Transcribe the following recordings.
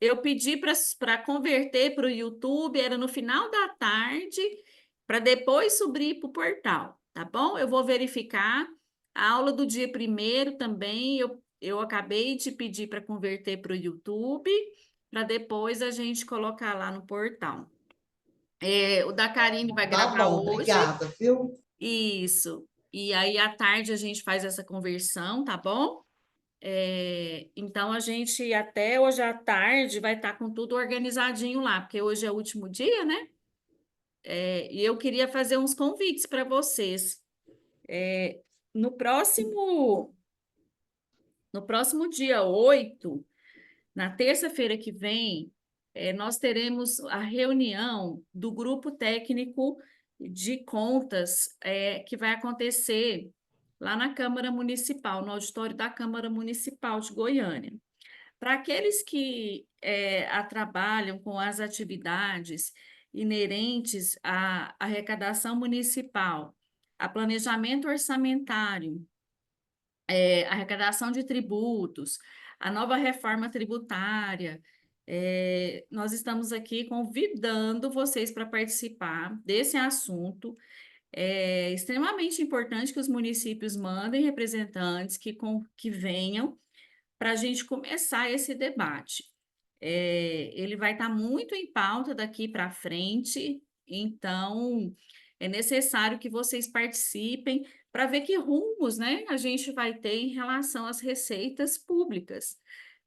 eu pedi para converter para o YouTube, era no final da tarde, para depois subir para o portal, tá bom? Eu vou verificar. A aula do dia primeiro também, eu acabei de pedir para converter para o YouTube, para depois a gente colocar lá no portal. O da Karine vai Tá gravar bom, hoje, obrigada, viu? isso. E aí, à tarde, a gente faz essa conversão, tá bom? Então, a gente até hoje à tarde vai estar com tudo organizadinho lá, porque hoje é o último dia, né? E eu queria fazer uns convites para vocês. No próximo, no próximo dia 8, na terça-feira que vem, nós teremos a reunião do grupo técnico de contas, que vai acontecer lá na Câmara Municipal, no auditório da Câmara Municipal de Goiânia. Para aqueles que trabalham com as atividades inerentes à arrecadação municipal, a planejamento orçamentário, arrecadação de tributos, a nova reforma tributária, nós estamos aqui convidando vocês para participar desse assunto. É extremamente importante que os municípios mandem representantes que venham para a gente começar esse debate. Ele vai estar muito em pauta daqui para frente, então é necessário que vocês participem para ver que rumos, né, a gente vai ter em relação às receitas públicas,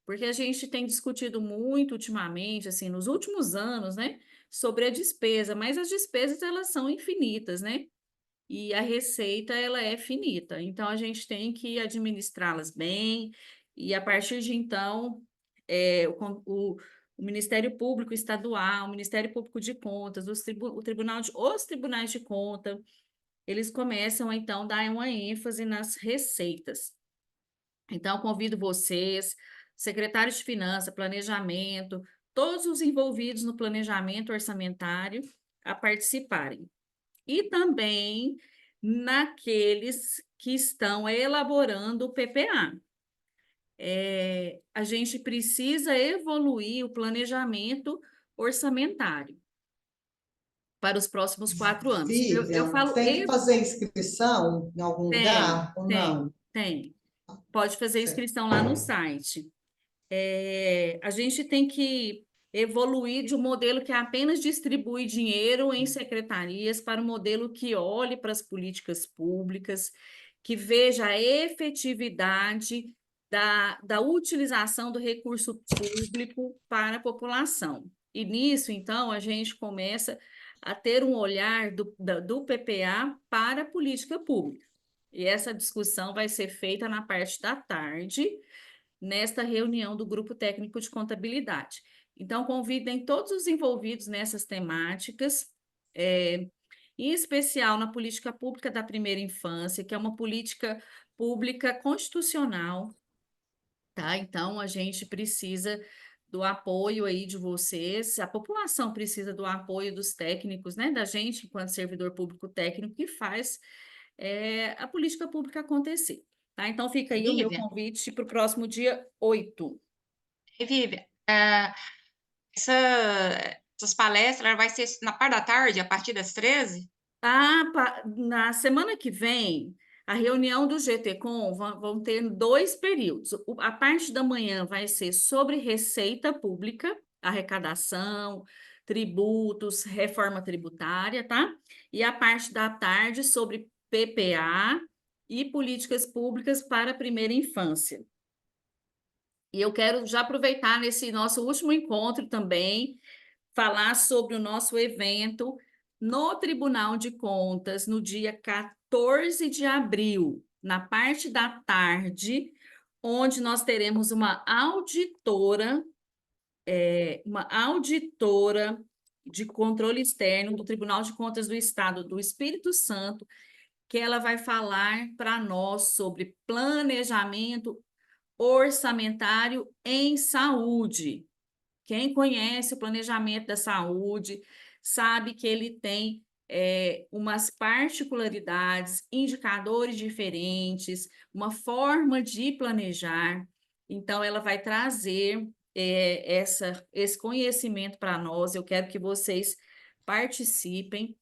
porque a gente tem discutido muito ultimamente, assim, nos últimos anos, né, sobre a despesa, mas as despesas elas são infinitas, né? E a receita ela é finita, então a gente tem que administrá-las bem, e a partir de então, o Ministério Público Estadual, o Ministério Público de Contas, os tribunais de conta, eles começam então a dar uma ênfase nas receitas. Então, convido vocês, secretários de Finanças, Planejamento, todos os envolvidos no planejamento orçamentário, a participarem e também naqueles que estão elaborando o PPA. A gente precisa evoluir o planejamento orçamentário para os próximos 4 anos. Eu Vivian, falo, tem que fazer inscrição em algum tem, lugar ou tem, não? tem. Pode fazer Certo. inscrição lá no site. A gente tem que evoluir de um modelo que apenas distribui dinheiro em secretarias para um modelo que olhe para as políticas públicas, que veja a efetividade da utilização do recurso público para a população. E nisso, então, a gente começa a ter um olhar do PPA para a política pública. E essa discussão vai ser feita na parte da tarde nesta reunião do Grupo Técnico de Contabilidade. Então, convidem todos os envolvidos nessas temáticas, em especial na política pública da primeira infância, que é uma política pública constitucional, tá? Então, a gente precisa do apoio aí de vocês, a população precisa do apoio dos técnicos, né? Da gente, enquanto servidor público técnico, que faz a política pública acontecer. Tá? Então, fica aí o meu Vivian, convite para o próximo dia 8. Vivian, essas palestras ela vai ser na parte da tarde, a partir das 13? Na semana que vem, a reunião do GTCom vão ter 2 períodos. A parte da manhã vai ser sobre receita pública, arrecadação, tributos, reforma tributária, tá? E a parte da tarde sobre PPA e políticas públicas para a primeira infância. E eu quero já aproveitar nesse nosso último encontro também falar sobre o nosso evento no Tribunal de Contas, no dia 14 de abril, na parte da tarde, onde nós teremos uma auditora de controle externo do Tribunal de Contas do Estado do Espírito Santo, que ela vai falar para nós sobre planejamento orçamentário em saúde. Quem conhece o planejamento da saúde sabe que ele tem umas particularidades, indicadores diferentes, uma forma de planejar. Então, ela vai trazer esse conhecimento para nós. Eu quero que vocês participem,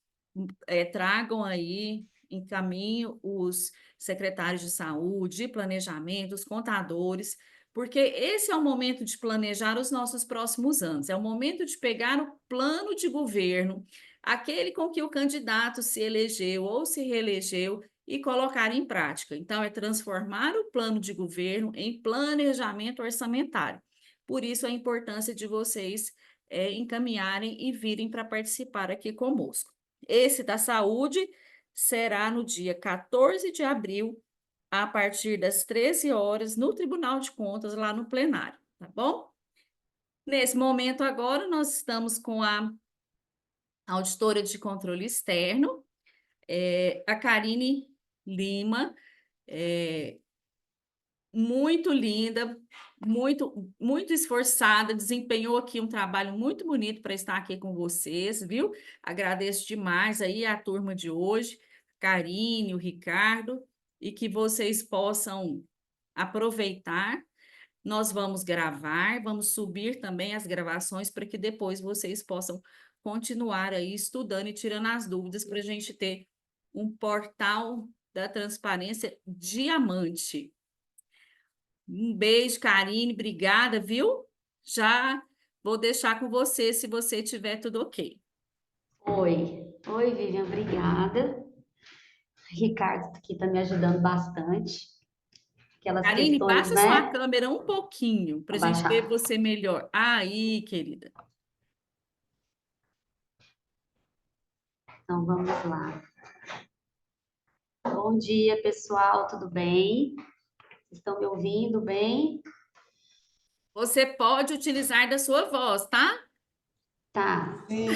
tragam aí, encaminhem os secretários de saúde, de planejamento, os contadores, porque esse é o momento de planejar os nossos próximos anos, é o momento de pegar o plano de governo, aquele com que o candidato se elegeu ou se reelegeu, e colocar em prática. Então, é transformar o plano de governo em planejamento orçamentário. Por isso, a importância de vocês encaminharem e virem para participar aqui conosco. Esse da saúde será no dia 14 de abril, a partir das 13 horas, no Tribunal de Contas, lá no plenário, tá bom? Nesse momento agora, nós estamos com a auditora de controle externo, a Karine Lima, muito linda, muito esforçada, desempenhou aqui um trabalho muito bonito para estar aqui com vocês, viu? Agradeço demais aí a turma de hoje, Karine, o Ricardo, e que vocês possam aproveitar. Nós vamos gravar, vamos subir também as gravações para que depois vocês possam continuar aí estudando e tirando as dúvidas para a gente ter um portal da transparência diamante. Um beijo, Karine, obrigada, viu? Já vou deixar com você se você tiver tudo ok. Oi, Vivian, obrigada. Ricardo aqui está me ajudando bastante. Aquelas Karine, questões, baixa sua né? câmera um pouquinho para a gente Abaixar. ver você melhor. Aí, querida. Então, vamos lá. Bom dia, pessoal, tudo bem? Vocês estão me ouvindo bem? Você pode utilizar da sua voz, tá? Tá. Sim.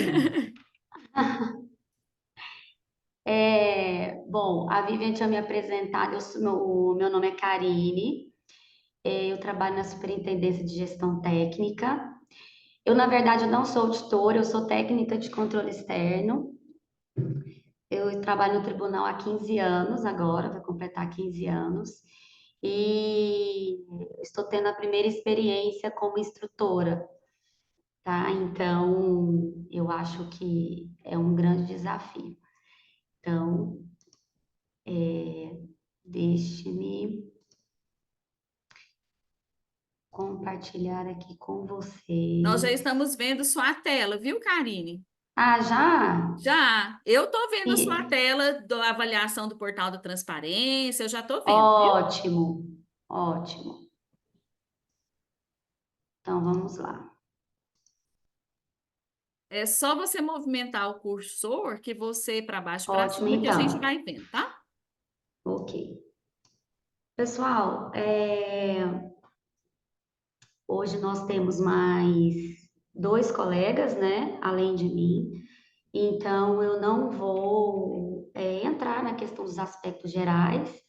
Bom, a Vivian tinha me apresentado, meu nome é Karine, eu trabalho na Superintendência de Gestão Técnica. Eu, na verdade, não sou auditora, eu sou técnica de controle externo. Eu trabalho no tribunal há 15 anos agora, vai completar 15 anos. E estou tendo a primeira experiência como instrutora, tá? Então, eu acho que é um grande desafio. Então, deixe-me compartilhar aqui com Nós já vocês. estamos vendo sua tela, viu, Karine? Ah, já? Já. Eu estou vendo a sua E, tela da avaliação do portal da transparência, eu já estou vendo, viu? ótimo, ótimo. Então, vamos lá. É só você movimentar o cursor que você para baixo e para Ótimo, cima que a gente então. vai vendo, tá? Ok. Pessoal, hoje nós temos mais dois colegas, né, além de mim. Então, eu não vou entrar na questão dos aspectos gerais,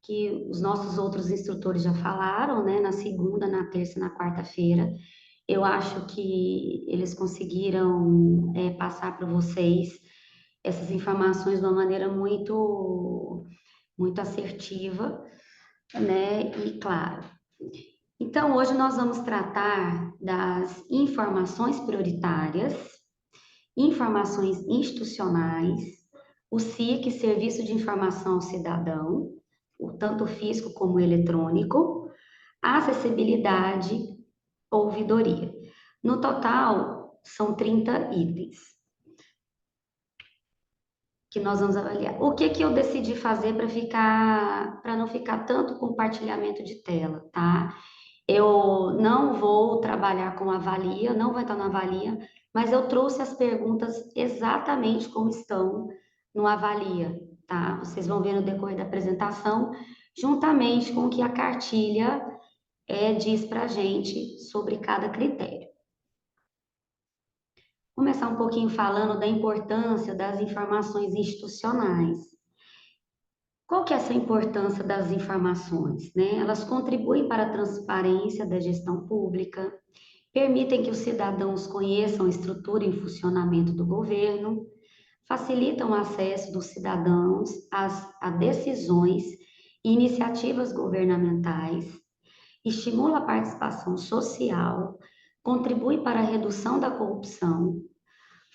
que os nossos outros instrutores já falaram, né, na segunda, na terça e na quarta-feira. Eu acho que eles conseguiram passar para vocês essas informações de uma maneira muito assertiva, né, e clara. Então, hoje nós vamos tratar das informações prioritárias, informações institucionais, o SIC, Serviço de Informação ao Cidadão, tanto físico como eletrônico, acessibilidade, ouvidoria. No total, são 30 itens que nós vamos avaliar. O que eu decidi fazer para não ficar tanto compartilhamento de tela, tá? Eu não vou trabalhar com avalia, não vai estar no avalia, mas eu trouxe as perguntas exatamente como estão no avalia, tá? Vocês vão ver no decorrer da apresentação, juntamente com o que a cartilha diz para a gente sobre cada critério. Vou começar um pouquinho falando da importância das informações institucionais. Qual que é essa importância das informações, né? Elas contribuem para a transparência da gestão pública, permitem que os cidadãos conheçam a estrutura e funcionamento do governo, facilitam o acesso dos cidadãos a decisões e iniciativas governamentais, estimula a participação social, contribui para a redução da corrupção,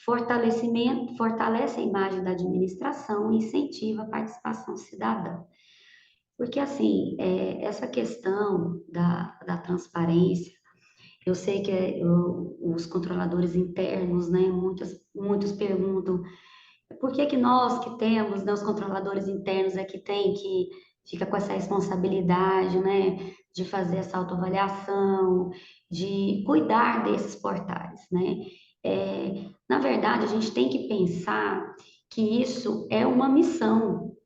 fortalece a imagem da administração e incentiva a participação cidadã. Porque, assim, essa questão da transparência, eu sei que os controladores internos, né, muitos perguntam por que que nós que temos, né, os controladores internos é que fica com essa responsabilidade, né, de fazer essa autoavaliação, de cuidar desses portais, né? Na verdade, a gente tem que pensar que isso é uma missão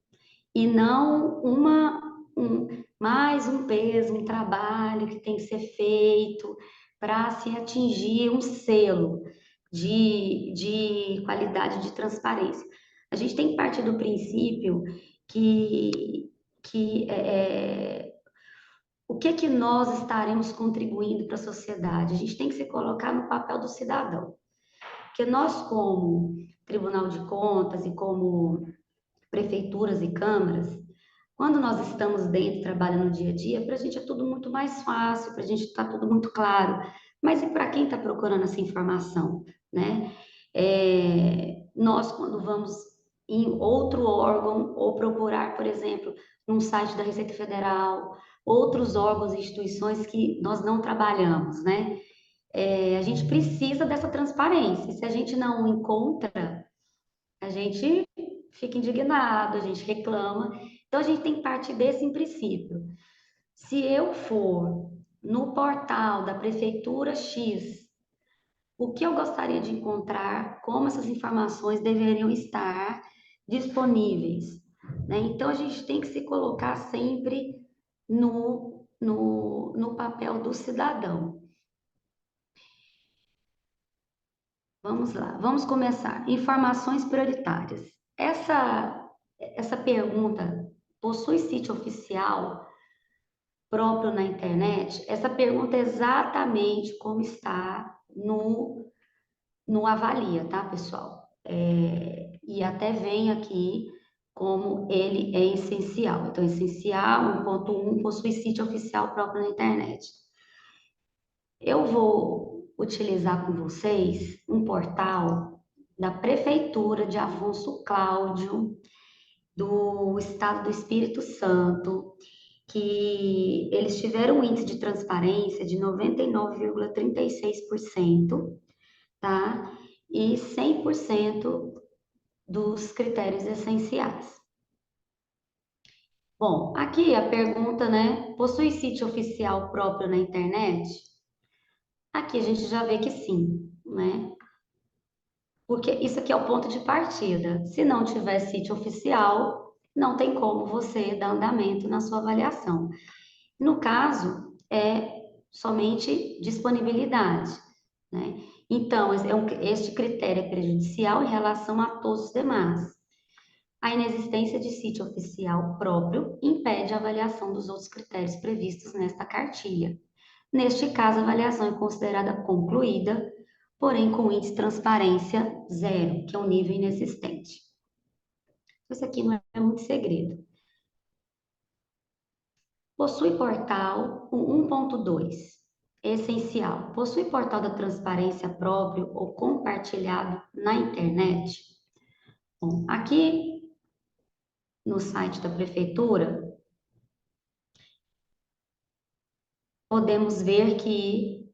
e não mais um peso, um trabalho que tem que ser feito para se atingir um selo de qualidade de transparência. A gente tem que partir do princípio que o que que nós estaremos contribuindo para a sociedade? A gente tem que se colocar no papel do cidadão. Porque nós, como Tribunal de Contas e como prefeituras e câmaras, quando nós estamos dentro, trabalhando no dia a dia, para a gente é tudo muito mais fácil, para a gente está tudo muito claro. Mas e para quem está procurando essa informação, né? Nós, quando vamos em outro órgão ou procurar, por exemplo, num site da Receita Federal, outros órgãos e instituições que nós não trabalhamos, né? A gente precisa dessa transparência. Se a gente não encontra, a gente fica indignado, a gente reclama. Então, a gente tem que partir desse princípio. Se eu for no portal da Prefeitura X, o que eu gostaria de encontrar, como essas informações deveriam estar disponíveis, né? Então, a gente tem que se colocar sempre no papel do cidadão. Vamos lá, vamos começar. Informações prioritárias. Essa pergunta possui sítio oficial próprio na internet? Essa pergunta é exatamente como está no Avalia, tá, pessoal? E até vem aqui como ele é essencial. Então, essencial 1.1 possui sítio oficial próprio na internet. Eu vou utilizar com vocês um portal da Prefeitura de Afonso Cláudio, do Estado do Espírito Santo, que eles tiveram um índice de transparência de 99,36%, tá? E 100% dos critérios essenciais. Bom, aqui a pergunta, né? Possui sítio oficial próprio na internet? Aqui a gente já vê que sim, né? Porque isso aqui é o ponto de partida. Se não tiver sítio oficial, não tem como você dar andamento na sua avaliação. No caso, é somente disponibilidade, né? Então, este critério é prejudicial em relação a todos os demais. A inexistência de sítio oficial próprio impede a avaliação dos outros critérios previstos nesta cartilha. Neste caso, a avaliação é considerada concluída, porém com índice de transparência 0, que é um nível inexistente. Isso aqui não é muito segredo. Possui portal 1.2, essencial. Possui portal da transparência próprio ou compartilhado na internet? Bom, aqui no site da prefeitura, podemos ver que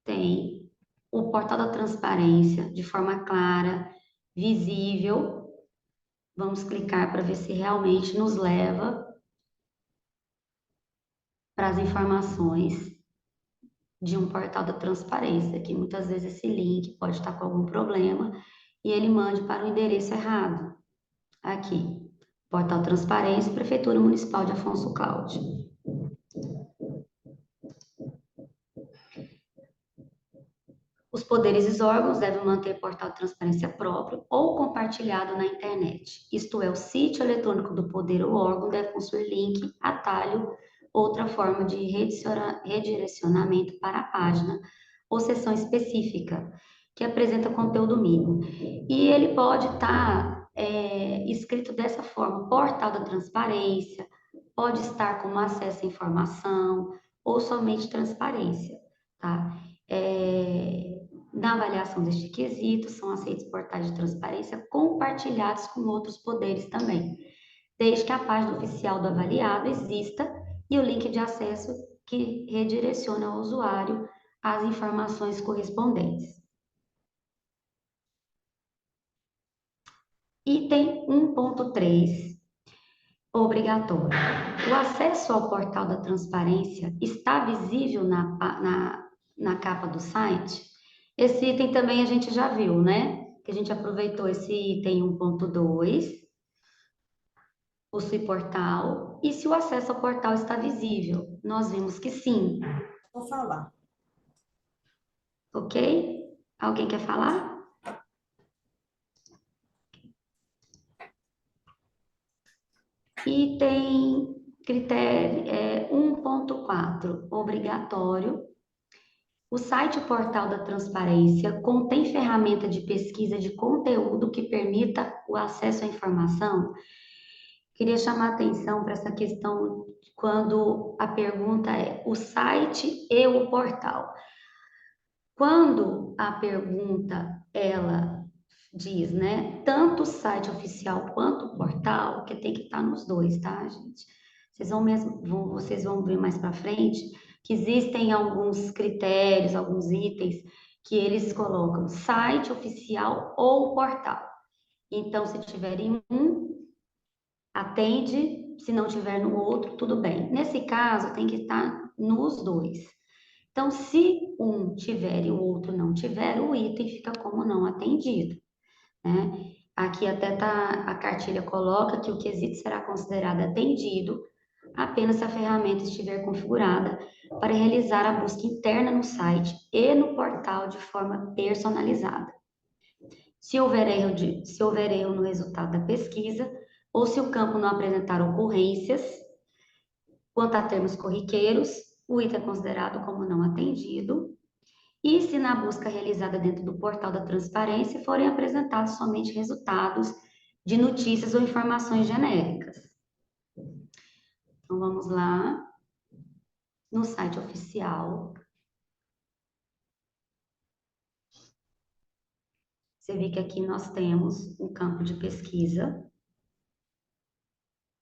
tem o portal da transparência de forma clara, visível. Vamos clicar para ver se realmente nos leva para as informações de um portal da transparência, que muitas vezes esse link pode estar com algum problema e ele mande para o endereço errado. Aqui, portal Transparência, Prefeitura Municipal de Afonso Cláudio. Os poderes e os órgãos devem manter portal de transparência próprio ou compartilhado na internet. Isto é, o sítio eletrônico do poder ou órgão deve possuir link, atalho, outra forma de redirecionamento para a página ou seção específica que apresenta conteúdo mínimo. E ele pode estar escrito dessa forma: portal da transparência, pode estar como acesso à informação ou somente transparência, tá? Na avaliação deste quesito, são aceitos portais de transparência compartilhados com outros poderes também, desde que a página oficial do avaliado exista e o link de acesso que redireciona ao usuário as informações correspondentes. Item 1.3, obrigatório. O acesso ao portal da transparência está visível na capa do site? Esse item também a gente já viu, né? Que a gente aproveitou esse item 1.2, possui portal, e se o acesso ao portal está visível? Nós vimos que sim, Vou falar. ok? Alguém quer falar? Item critério 1.4, obrigatório. O site Portal da Transparência contém ferramenta de pesquisa de conteúdo que permita o acesso à informação. Queria chamar a atenção para essa questão quando a pergunta é o site e o portal. Quando a pergunta, ela diz, né, tanto o site oficial quanto o portal, que tem que estar nos dois, tá, gente? Vocês vão ver mais para frente que existem alguns critérios, alguns itens que eles colocam site oficial ou portal. Então, se tiver em um, atende, se não tiver no outro, tudo bem. Nesse caso, tem que estar nos dois. Então, se um tiver e o outro não tiver, o item fica como não atendido, né? Aqui até a cartilha coloca que o quesito será considerado atendido apenas se a ferramenta estiver configurada para realizar a busca interna no site e no portal de forma personalizada. Se houver erro no resultado da pesquisa, ou se o campo não apresentar ocorrências, quanto a termos corriqueiros, o item é considerado como não atendido. E se na busca realizada dentro do portal da transparência forem apresentados somente resultados de notícias ou informações genéricas. Então, vamos lá no site oficial. Você vê que aqui nós temos um campo de pesquisa.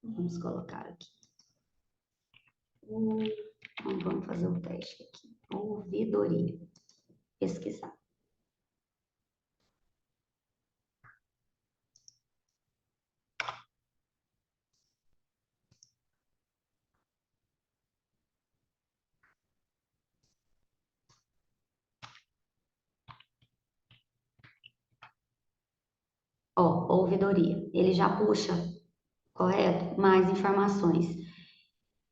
Vamos colocar aqui. Vamos fazer um teste aqui. Ouvidoria. Pesquisar. Ó, ouvidoria. Ele já puxa, correto? Mais informações.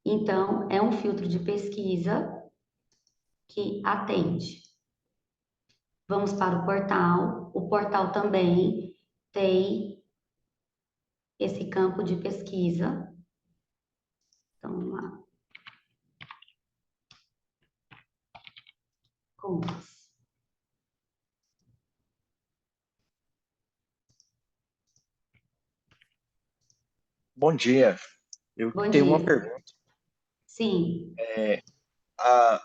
Então, é um filtro de pesquisa que atende. Vamos para o portal. O portal também tem esse campo de pesquisa. Então, vamos lá. Compras. Bom dia. Eu Bom tenho uma dia. pergunta. Sim. Ah,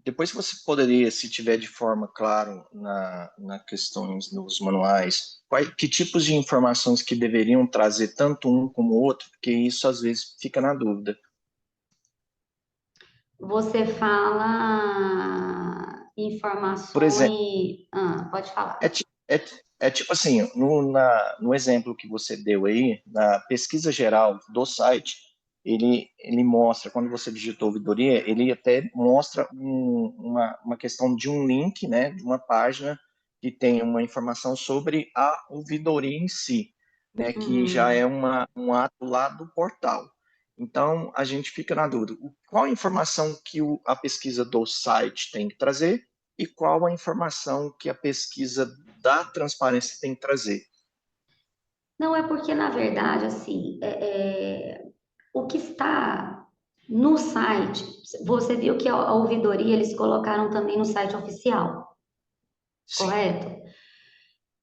depois você poderia, se tiver de forma clara na questões nos manuais, que tipos de informações que deveriam trazer tanto um como o outro, porque isso às vezes fica na dúvida. Você fala Por exemplo, informações. Pode falar. é tipo assim, no exemplo que você deu aí, na pesquisa geral do site, ele mostra, quando você digitou ouvidoria, ele até mostra uma questão de um link, né, de uma página que tem uma informação sobre a ouvidoria em si, né, que já é um ato lá do portal. Então, a gente fica na dúvida, qual a informação que a pesquisa do site tem que trazer e qual a informação que a pesquisa da transparência tem que trazer. Não, é porque, na verdade, assim, o que está no site, você viu que a ouvidoria eles colocaram também no site oficial, Sim. correto?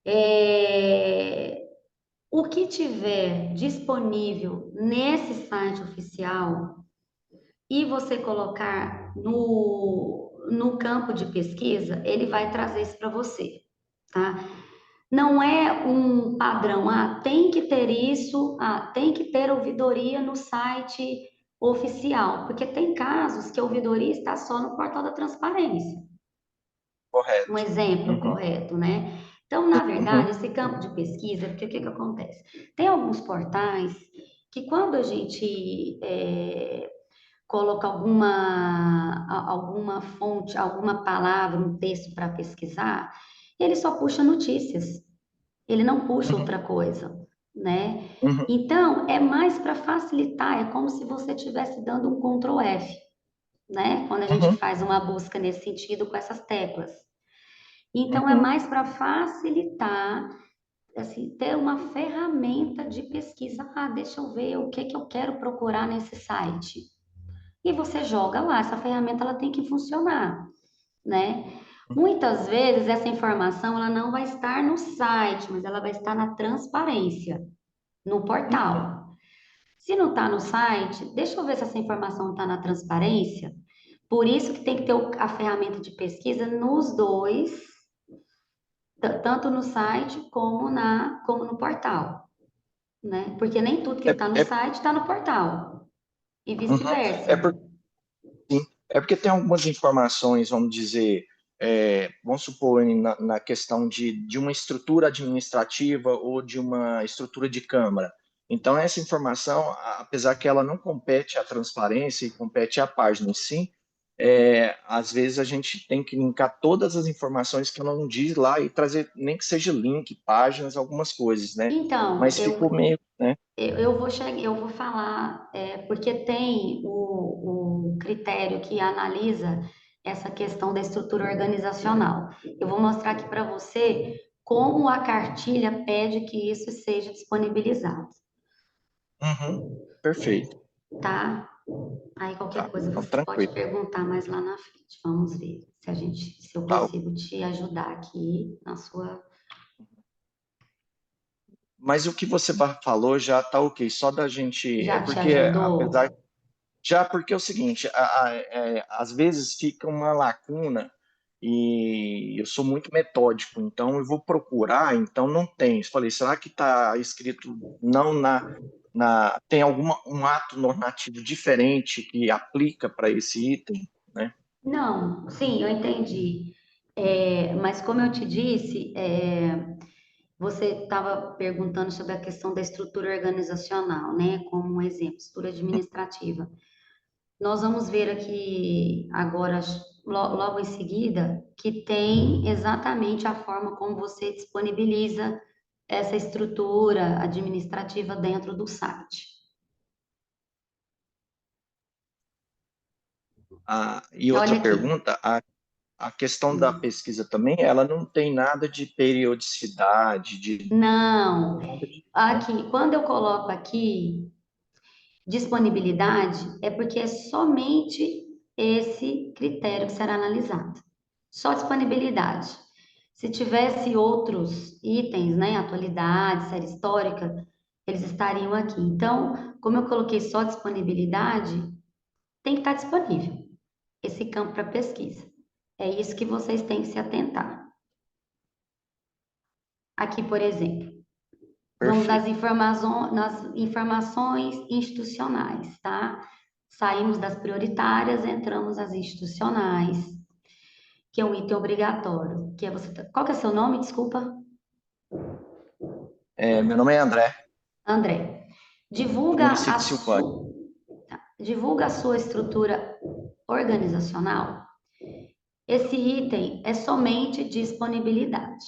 É, O que tiver disponível nesse site oficial e você colocar no campo de pesquisa, ele vai trazer isso para você, tá? Não é um padrão, tem que ter isso, tem que ter ouvidoria no site oficial, porque tem casos que a ouvidoria está só no portal da transparência. Um Correto. exemplo Uhum, correto, né? Então, na verdade, uhum, esse campo de pesquisa, porque o que acontece? Tem alguns portais que quando a gente coloca alguma fonte, alguma palavra, um texto para pesquisar, ele só puxa notícias, ele não puxa uhum, outra coisa, né? uhum, Então, é mais para facilitar, é como se você estivesse dando um Ctrl F, né? Quando a gente uhum, faz uma busca nesse sentido com essas teclas. Então, é uhum. mais para facilitar, assim, ter uma ferramenta de pesquisa. Deixa eu ver o que que eu quero procurar nesse site. E você joga lá, essa ferramenta ela tem que funcionar, né? Muitas vezes essa informação ela não vai estar no site, mas ela vai estar na transparência, no Uhum. portal. Se não está no site, deixa eu ver se essa informação está na transparência. Por isso que tem que ter a ferramenta de pesquisa nos dois, tanto no site como no portal, né? Porque nem tudo que É, está no é, site está no portal e uhum. É, vice-versa. por- sim, é porque tem algumas informações, vamos dizer, vamos supor, na questão de uma estrutura administrativa ou de uma estrutura de câmara. Então, essa informação, apesar que ela não compete à transparência e compete à página em si, às vezes a gente tem que linkar todas as informações que ela não diz lá e trazer, nem que seja link, páginas, algumas coisas, né? Então, Mas ficou meio, né? eu vou falar, porque tem o critério que analisa essa questão da estrutura organizacional. Eu vou mostrar aqui para você como a cartilha pede que isso seja disponibilizado, Uhum. Perfeito. tá? Aí qualquer Tá, coisa então, você pode tranquilo. perguntar mais lá na frente. Vamos ver se eu Tá. consigo te ajudar aqui na sua. Mas o que você falou já tá ok, só da gente. É Já te porque, apesar. ajudou? Já porque é o seguinte, às vezes fica uma lacuna e eu sou muito metódico, então eu vou procurar, então não tem. Eu falei, será que está escrito não tem um ato normativo diferente que aplica para esse item, né? Não, sim, eu entendi. Mas como eu te disse, você estava perguntando sobre a questão da estrutura organizacional, né? Como um exemplo, estrutura administrativa. Nós vamos ver aqui agora, logo em seguida, que tem exatamente a forma como você disponibiliza essa estrutura administrativa dentro do site. E outra Olha aqui. pergunta, a questão da pesquisa também, ela não tem nada de periodicidade, Não, nada disso, né? aqui, quando eu coloco aqui disponibilidade, é porque é somente esse critério que será analisado. Só disponibilidade. Se tivesse outros itens, né, atualidade, série histórica, eles estariam aqui. Então, como eu coloquei só disponibilidade, tem que estar disponível esse campo para pesquisa. É isso que vocês têm que se atentar. Aqui, por exemplo, vamos Perfeito. nas informações institucionais, tá? Saímos das prioritárias, entramos nas institucionais, que é um item obrigatório, que é você. Qual que é seu nome? Desculpa. Meu nome é André, André. do Divulga município a de Silvânia. sua, divulga a sua estrutura organizacional. Esse item é somente disponibilidade,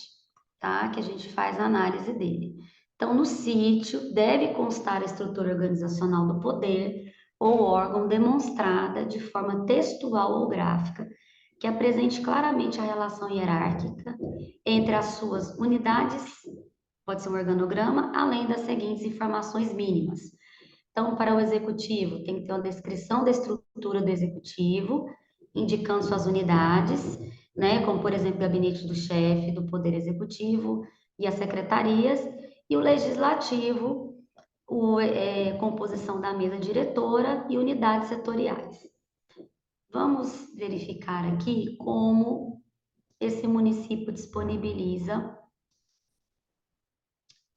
tá? Que a gente faz a análise dele. Então, no sítio deve constar a estrutura organizacional do poder ou órgão demonstrada de forma textual ou gráfica, que apresente claramente a relação hierárquica entre as suas unidades, pode ser um organograma, além das seguintes informações mínimas. Então, para o executivo, tem que ter uma descrição da estrutura do executivo, indicando suas unidades, né, como, por exemplo, o gabinete do chefe, do Poder Executivo e as secretarias, E o legislativo, composição da mesa diretora e unidades setoriais. Vamos verificar aqui como esse município disponibiliza,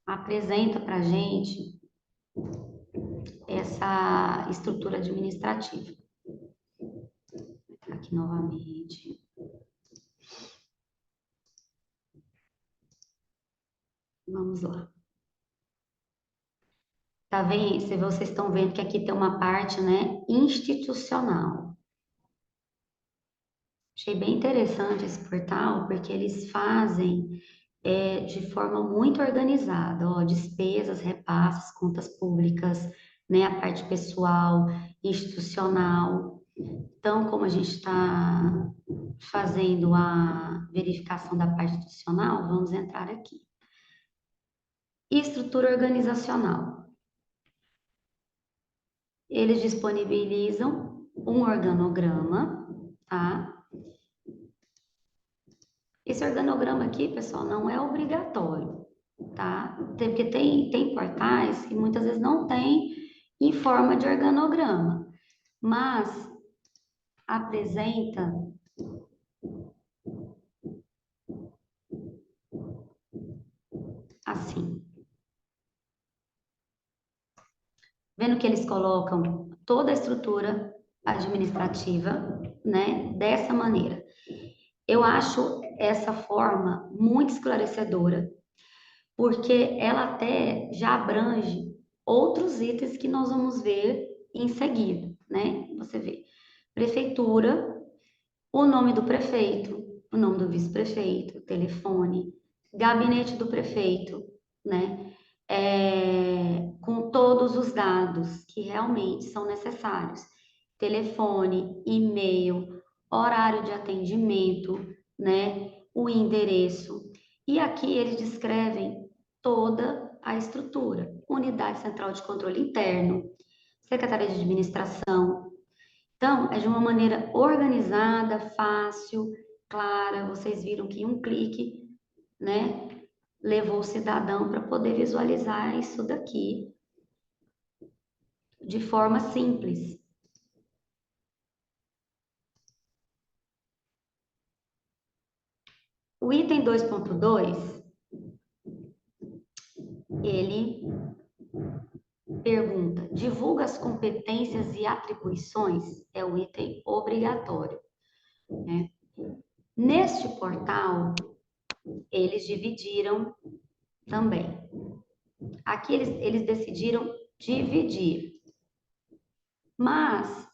apresenta para a gente essa estrutura administrativa. Aqui novamente. Vamos lá. Tá vendo? Vocês estão vendo que aqui tem uma parte, né, institucional. Achei bem interessante esse portal, porque eles fazem de forma muito organizada, ó, despesas, repasses, contas públicas, né, a parte pessoal, institucional. Então, como a gente está fazendo a verificação da parte institucional, vamos entrar aqui. Estrutura organizacional. Eles disponibilizam um organograma, tá? Esse organograma aqui, pessoal, não é obrigatório, tá? Porque tem portais que muitas vezes não tem em forma de organograma, mas apresenta assim. Vendo que eles colocam toda a estrutura administrativa, né, dessa maneira. Eu acho essa forma muito esclarecedora, porque ela até já abrange outros itens que nós vamos ver em seguida, né? Você vê prefeitura, o nome do prefeito, o nome do vice-prefeito, o telefone, gabinete do prefeito, né? Com todos os dados que realmente são necessários. Telefone, e-mail, horário de atendimento, né? O endereço. E aqui eles descrevem toda a estrutura. Unidade Central de Controle Interno, Secretaria de Administração. Então, é de uma maneira organizada, fácil, clara. Vocês viram que um clique, né, levou o cidadão para poder visualizar isso daqui de forma simples. O item 2.2, ele pergunta, divulga as competências e atribuições, é o item obrigatório, né? Neste portal, eles dividiram também. Aqui eles decidiram dividir, mas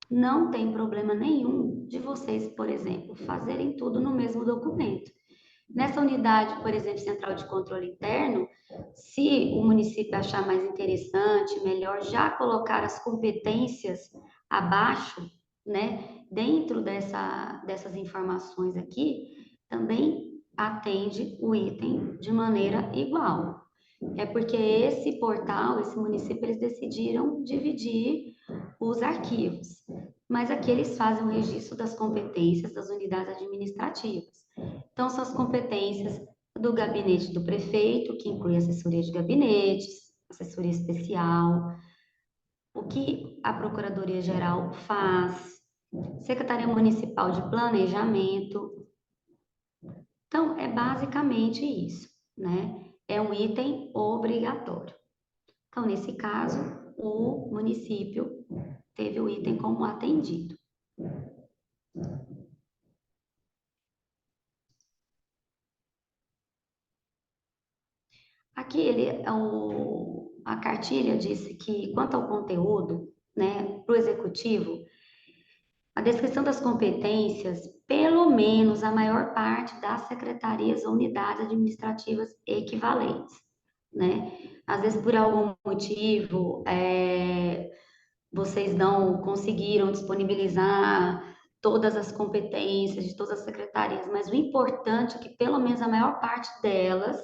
não tem problema nenhum de vocês, por exemplo, fazerem tudo no mesmo documento. Nessa unidade, por exemplo, central de controle interno, se o município achar mais interessante, melhor já colocar as competências abaixo, né, dentro dessas informações aqui, também atende o item de maneira igual. É porque esse portal, esse município, eles decidiram dividir os arquivos. Mas aqui eles fazem o registro das competências das unidades administrativas. Então, são as competências do gabinete do prefeito, que inclui assessoria de gabinetes, assessoria especial, o que a Procuradoria-Geral faz, Secretaria Municipal de Planejamento. Então, é basicamente isso, né? É um item obrigatório. Então, nesse caso, o município teve o item como atendido. Aqui a cartilha disse que, quanto ao conteúdo, né, para o executivo, a descrição das competências, pelo menos a maior parte das secretarias ou unidades administrativas equivalentes, né? Às vezes, por algum motivo, vocês não conseguiram disponibilizar todas as competências de todas as secretarias, mas o importante é que pelo menos a maior parte delas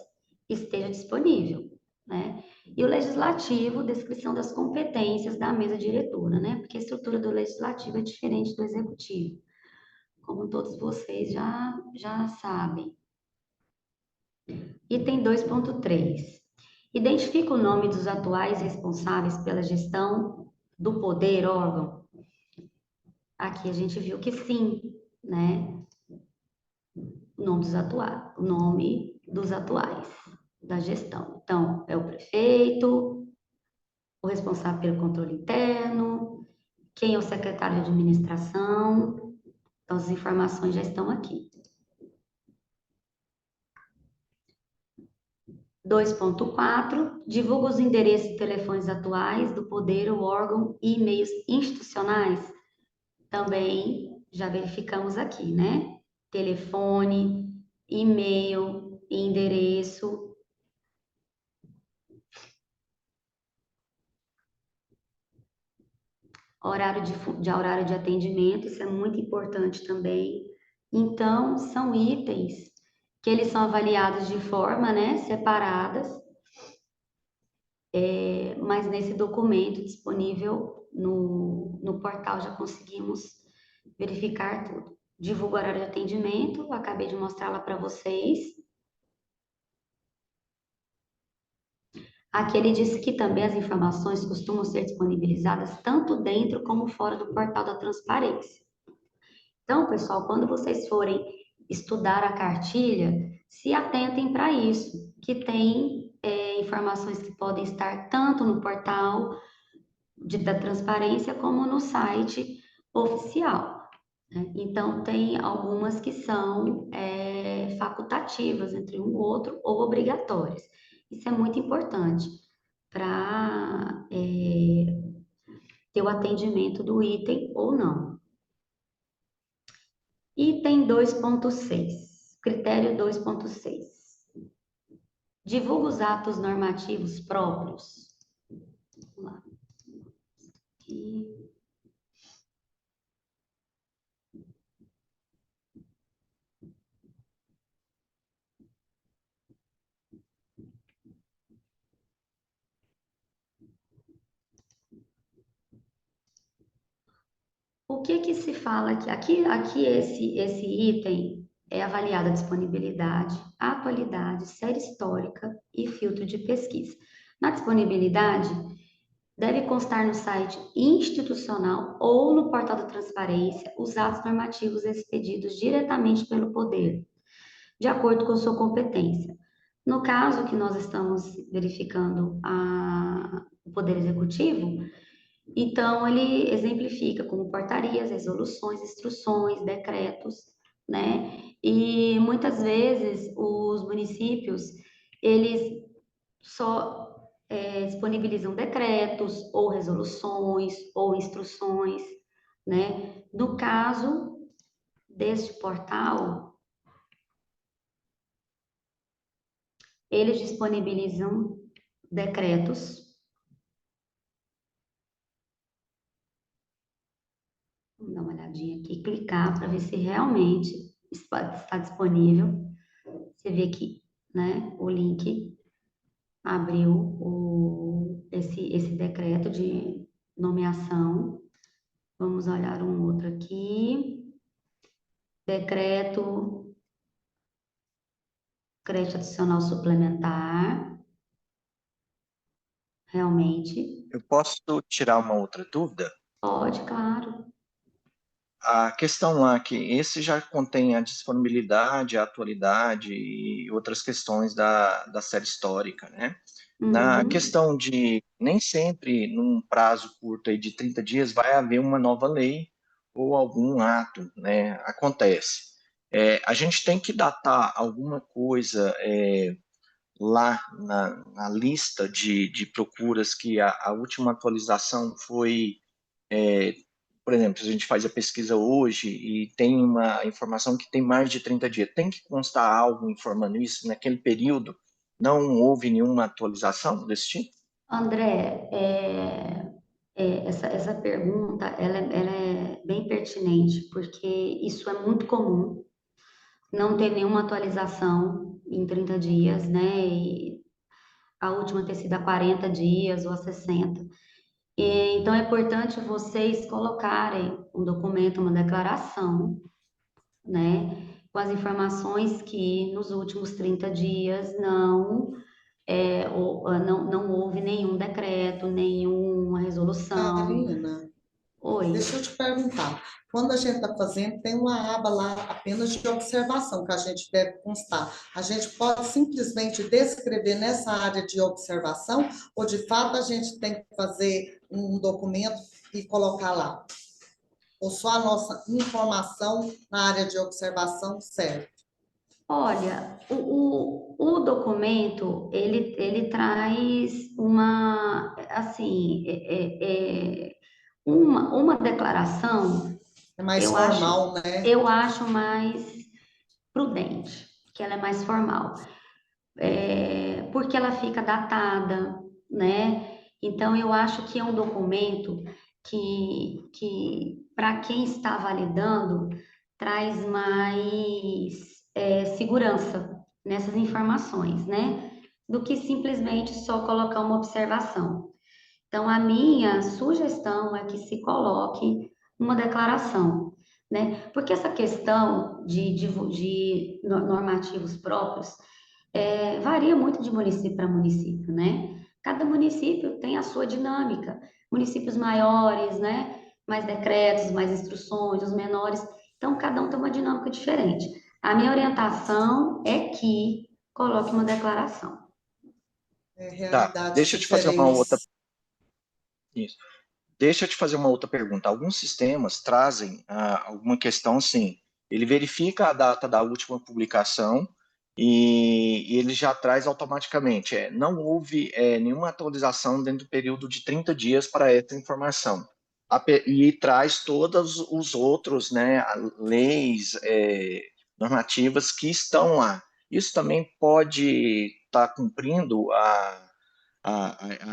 esteja disponível, né? E o legislativo, descrição das competências da mesa diretora, né? Porque a estrutura do legislativo é diferente do executivo, como todos vocês já sabem. Item 2.3. Identifica o nome dos atuais responsáveis pela gestão do poder órgão. Aqui a gente viu que sim, né? O nome dos atuais da gestão. Então, é o prefeito, o responsável pelo controle interno, quem é o secretário de administração. Então, as informações já estão aqui. 2.4, divulga os endereços e telefones atuais do poder ou órgão e e-mails institucionais. Também já verificamos aqui, né? Telefone, e-mail, endereço. Horário de atendimento, isso é muito importante também. Então, são itens que eles são avaliados de forma, né, separadas, mas nesse documento disponível no portal já conseguimos verificar tudo. Divulga o horário de atendimento, acabei de mostrar lá para vocês. Aqui ele disse que também as informações costumam ser disponibilizadas tanto dentro como fora do portal da transparência. Então, pessoal, quando vocês forem estudar a cartilha, se atentem para isso, que tem informações que podem estar tanto no portal da transparência como no site oficial, né? Então, tem algumas que são facultativas entre um e outro ou obrigatórias. Isso é muito importante para ter o atendimento do item ou não. Item 2.6, critério 2.6. Divulga os atos normativos próprios. Vamos lá. Aqui. O que se fala aqui? Aqui esse item é avaliado a disponibilidade, atualidade, série histórica e filtro de pesquisa. Na disponibilidade, deve constar no site institucional ou no portal da transparência os atos normativos expedidos diretamente pelo poder, de acordo com sua competência. No caso que nós estamos verificando o Poder Executivo, então ele exemplifica como portarias, resoluções, instruções, decretos, né? E muitas vezes os municípios, eles só disponibilizam decretos ou resoluções ou instruções, né? No caso deste portal, eles disponibilizam decretos. Vamos dar uma olhadinha aqui, clicar para ver se realmente está disponível. Você vê que, né, o link abriu esse decreto de nomeação. Vamos olhar um outro aqui. Decreto crédito adicional suplementar. Realmente. Eu posso tirar uma outra dúvida? Pode, claro. A questão lá que esse já contém a disponibilidade, a atualidade e outras questões da série histórica, né? Na Uhum. questão de nem sempre, num prazo curto aí de 30 dias, vai haver uma nova lei ou algum ato, né? Acontece. A gente tem que datar alguma coisa lá na lista de procuras que a última atualização foi, por exemplo, se a gente faz a pesquisa hoje e tem uma informação que tem mais de 30 dias, tem que constar algo informando isso naquele período? Não houve nenhuma atualização desse tipo? André, essa pergunta ela é bem pertinente, porque isso é muito comum, não ter nenhuma atualização em 30 dias, né? E a última ter sido a 40 dias ou a 60. Então, é importante vocês colocarem um documento, uma declaração, né? com as informações que nos últimos 30 dias não houve nenhum decreto, nenhuma resolução. Karina, Oi. deixa eu te perguntar. Quando a gente está fazendo, tem uma aba lá apenas de observação que a gente deve constar. A gente pode simplesmente descrever nessa área de observação ou, de fato, a gente tem que fazer um documento e colocar lá? Ou só a nossa informação na área de observação serve? Olha, o documento, ele traz uma declaração, É mais eu acho, formal, né? eu acho mais prudente, que ela é mais formal, porque ela fica datada, né? Então, eu acho que é um documento que para quem está validando, traz mais segurança nessas informações, né? Do que simplesmente só colocar uma observação. Então, a minha sugestão é que se coloque uma declaração, né? Porque essa questão de normativos próprios varia muito de município para município, né? Cada município tem a sua dinâmica. Municípios maiores, né? Mais decretos, mais instruções, os menores. Então, cada um tem uma dinâmica diferente. A minha orientação é que coloque uma declaração. Tá, Realidades deixa eu te fazer uma outra. diferentes. Isso. Deixa eu te fazer uma outra pergunta. Alguns sistemas trazem alguma questão assim. Ele verifica a data da última publicação e ele já traz automaticamente. Não houve nenhuma atualização dentro do período de 30 dias para essa informação. E traz todos os outros, né, leis, normativas que estão lá. Isso também pode estar cumprindo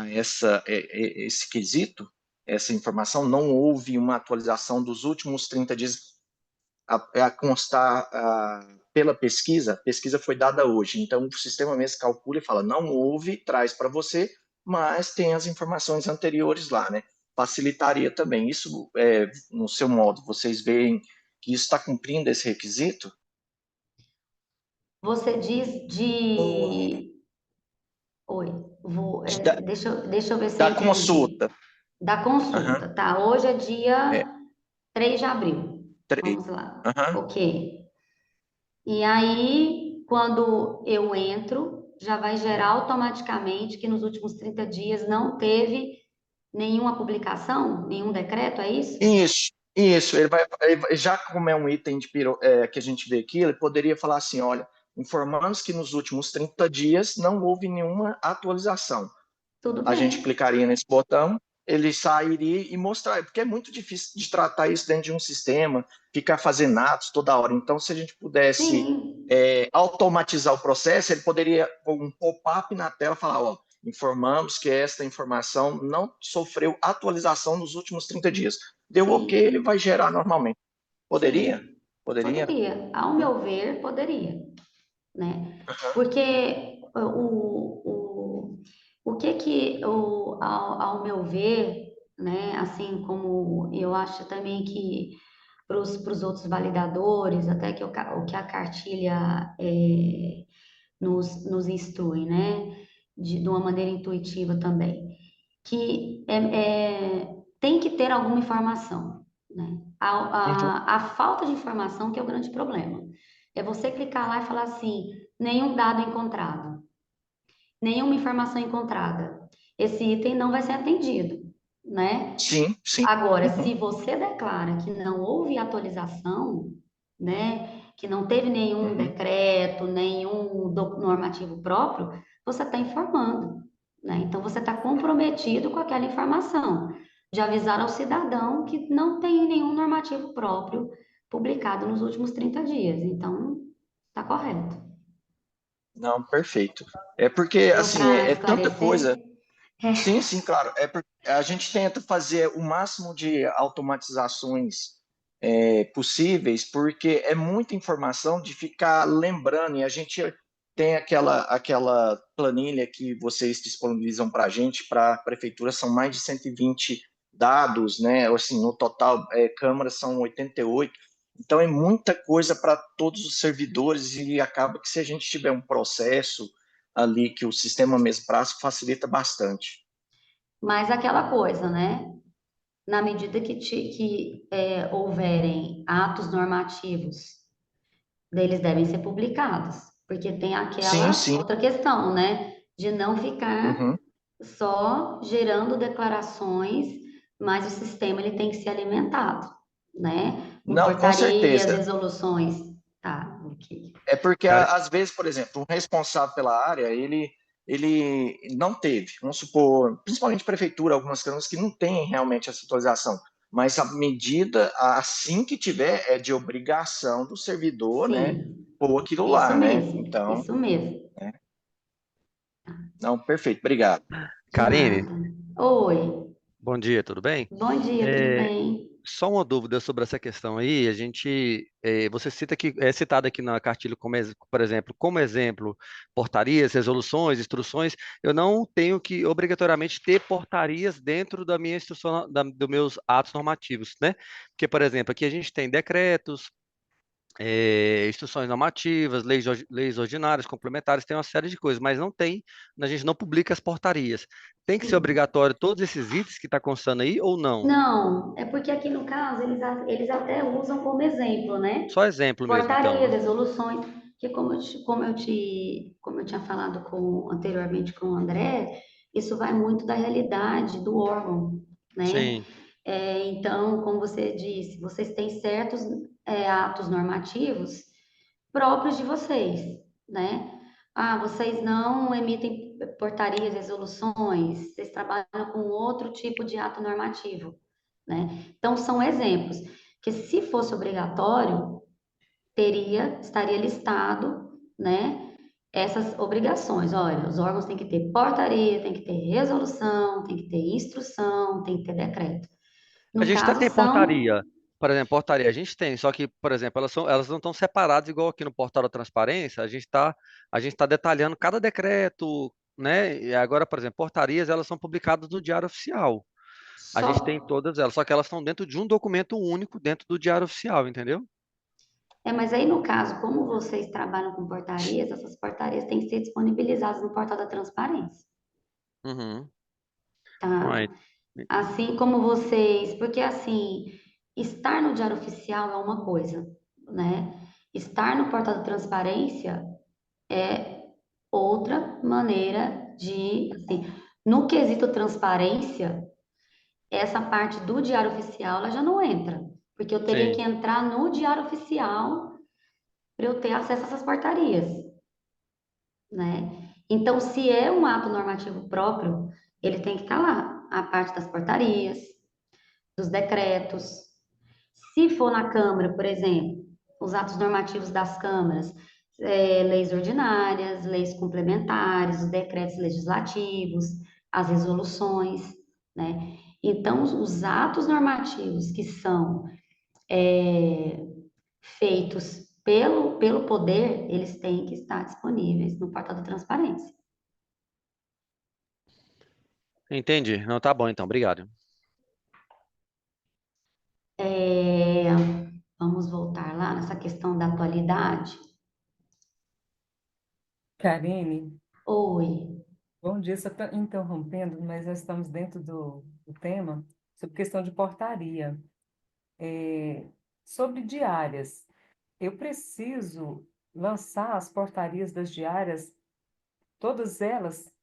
esse quesito, essa informação. Não houve uma atualização dos últimos 30 dias a constar pela pesquisa. A pesquisa foi dada hoje, então o sistema mesmo calcula e fala, não houve, traz para você, mas tem as informações anteriores lá, né? Facilitaria também. Isso, no seu modo, vocês veem que isso está cumprindo esse requisito? Você diz Boa. de. Oi, Da, deixa eu ver se eu da entendi. consulta. Da Aham, consulta, tá? Hoje é dia é, 3 de abril. 3. Vamos lá. Aham. Ok. E aí, quando eu entro, já vai gerar automaticamente que nos últimos 30 dias não teve nenhuma publicação, nenhum decreto, é isso? Isso. Já como é um item que a gente vê aqui, ele poderia falar assim, olha, informamos que nos últimos 30 dias não houve nenhuma atualização. Tudo A gente bem. clicaria nesse botão, ele sairia e mostraria, porque é muito difícil de tratar isso dentro de um sistema, ficar fazendo atos toda hora. Então, se a gente pudesse Sim, automatizar o processo, ele poderia pôr um pop-up na tela, falar, ó, informamos que esta informação não sofreu atualização nos últimos 30 dias. Deu ok, sim, ele vai gerar normalmente. Poderia? sim. Poderia? Poderia. Ao meu ver, poderia, né? Porque o que ao meu ver, né? Assim como eu acho também que para os outros validadores, até que o que a cartilha nos instrui, né? De uma maneira intuitiva também, que tem que ter alguma informação, né? Uhum. A falta de informação que é o grande problema. É você clicar lá e falar assim, nenhum dado encontrado, nenhuma informação encontrada. Esse item não vai ser atendido, né? Sim, sim. Agora, Uhum. se você declara que não houve atualização, né, que não teve nenhum Uhum. decreto, nenhum normativo próprio, você está informando, né? Então, você está comprometido com aquela informação, de avisar ao cidadão que não tem nenhum normativo próprio publicado nos últimos 30 dias. Então, está correto. Não, perfeito. É porque, Deu assim, para é tanta coisa. esclarecer? Sim, sim, claro. É porque a gente tenta fazer o máximo de automatizações possíveis, porque é muita informação de ficar lembrando, e a gente tem aquela planilha que vocês disponibilizam para a gente, para a prefeitura, são mais de 120 dados, né? Assim, no total, câmaras são 88. Então, é muita coisa para todos os servidores e acaba que se a gente tiver um processo ali que o sistema mesmo prazo facilita bastante. Mas aquela coisa, né? Na medida houverem atos normativos, eles devem ser publicados, porque tem Sim, aquela sim. outra questão, né? De não ficar Uhum. só gerando declarações, mas o sistema ele tem que ser alimentado, né? Com Não, com portarias, certeza. resoluções. Tá, ok. É porque, Cara, às vezes, por exemplo, um responsável pela área, ele não teve, vamos supor, principalmente prefeitura, algumas câmaras que não têm realmente essa atualização, mas a medida, assim que tiver, é de obrigação do servidor, né, Sim, pôr aquilo isso lá, né? mesmo, Então, isso mesmo. né? Não, perfeito, obrigado. De Karine, nada. Oi, bom dia, tudo bem? bom dia, tudo É, bem? só uma dúvida sobre essa questão aí. Você cita que é citado aqui na cartilha como, por exemplo, como exemplo, portarias, resoluções, instruções. Eu não tenho que obrigatoriamente ter portarias dentro da minha instrução, dos meus atos normativos, né? Porque, por exemplo, aqui a gente tem decretos, instruções normativas, leis ordinárias, complementares, tem uma série de coisas, mas não tem, a gente não publica as portarias. Tem que ser Sim. obrigatório todos esses itens que está constando aí ou não? Não, é porque aqui no caso eles até usam como exemplo, né? Só exemplo mesmo, então, Portarias, né? resoluções, que como eu tinha falado anteriormente com o André, isso vai muito da realidade do órgão, né? Sim, Então, como você disse, vocês têm certos atos normativos próprios de vocês, né? Ah, vocês não emitem portarias, resoluções, vocês trabalham com outro tipo de ato normativo, né? Então, são exemplos que se fosse obrigatório, estaria listado, né, essas obrigações. Olha, os órgãos têm que ter portaria, tem que ter resolução, tem que ter instrução, tem que ter decreto. a No gente até caso, tem são. portaria. Por exemplo, portaria a gente tem, só que, por exemplo, elas não estão separadas igual aqui no portal da transparência. A gente tá detalhando cada decreto, né? E agora, por exemplo, portarias elas são publicadas no Diário Oficial. A Só gente tem todas elas, só que elas estão dentro de um documento único dentro do Diário Oficial, entendeu? mas aí no caso, como vocês trabalham com portarias, essas portarias têm que ser disponibilizadas no portal da transparência, Uhum. tá? Aí, Assim como vocês, porque assim, estar no Diário Oficial é uma coisa, né? Estar no portal da transparência é outra maneira de, assim, no quesito transparência, essa parte do Diário Oficial ela já não entra, porque eu teria que sim. entrar no Diário Oficial para eu ter acesso a essas portarias, né? Então, se é um ato normativo próprio, ele tem que estar lá, a parte das portarias, dos decretos. Se for na Câmara, por exemplo, os atos normativos das câmaras, leis ordinárias, leis complementares, os decretos legislativos, as resoluções, né? Então, os atos normativos que são feitos pelo poder, eles têm que estar disponíveis no portal da transparência. Entendi. Não, tá bom então, obrigado. É, vamos voltar lá nessa questão da atualidade. Karine, Oi. bom dia. Só estou interrompendo, mas nós estamos dentro do tema sobre questão de portaria. É, sobre diárias, eu preciso lançar as portarias das diárias, todas elas,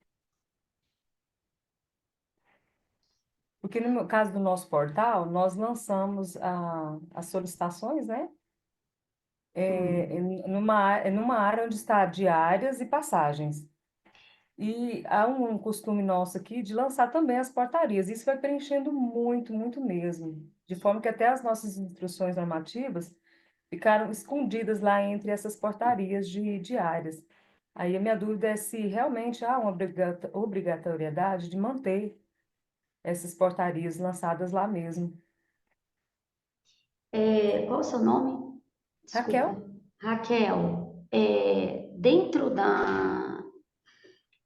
porque no caso do nosso portal, nós lançamos as solicitações, né? Numa área onde está diárias e passagens. E há um costume nosso aqui de lançar também as portarias. Isso vai preenchendo muito, muito mesmo. De forma que até as nossas instruções normativas ficaram escondidas lá entre essas portarias diárias. Aí a minha dúvida é se realmente há uma obrigatoriedade de manter essas portarias lançadas lá mesmo. Qual o seu nome? Raquel? Desculpa. Raquel, dentro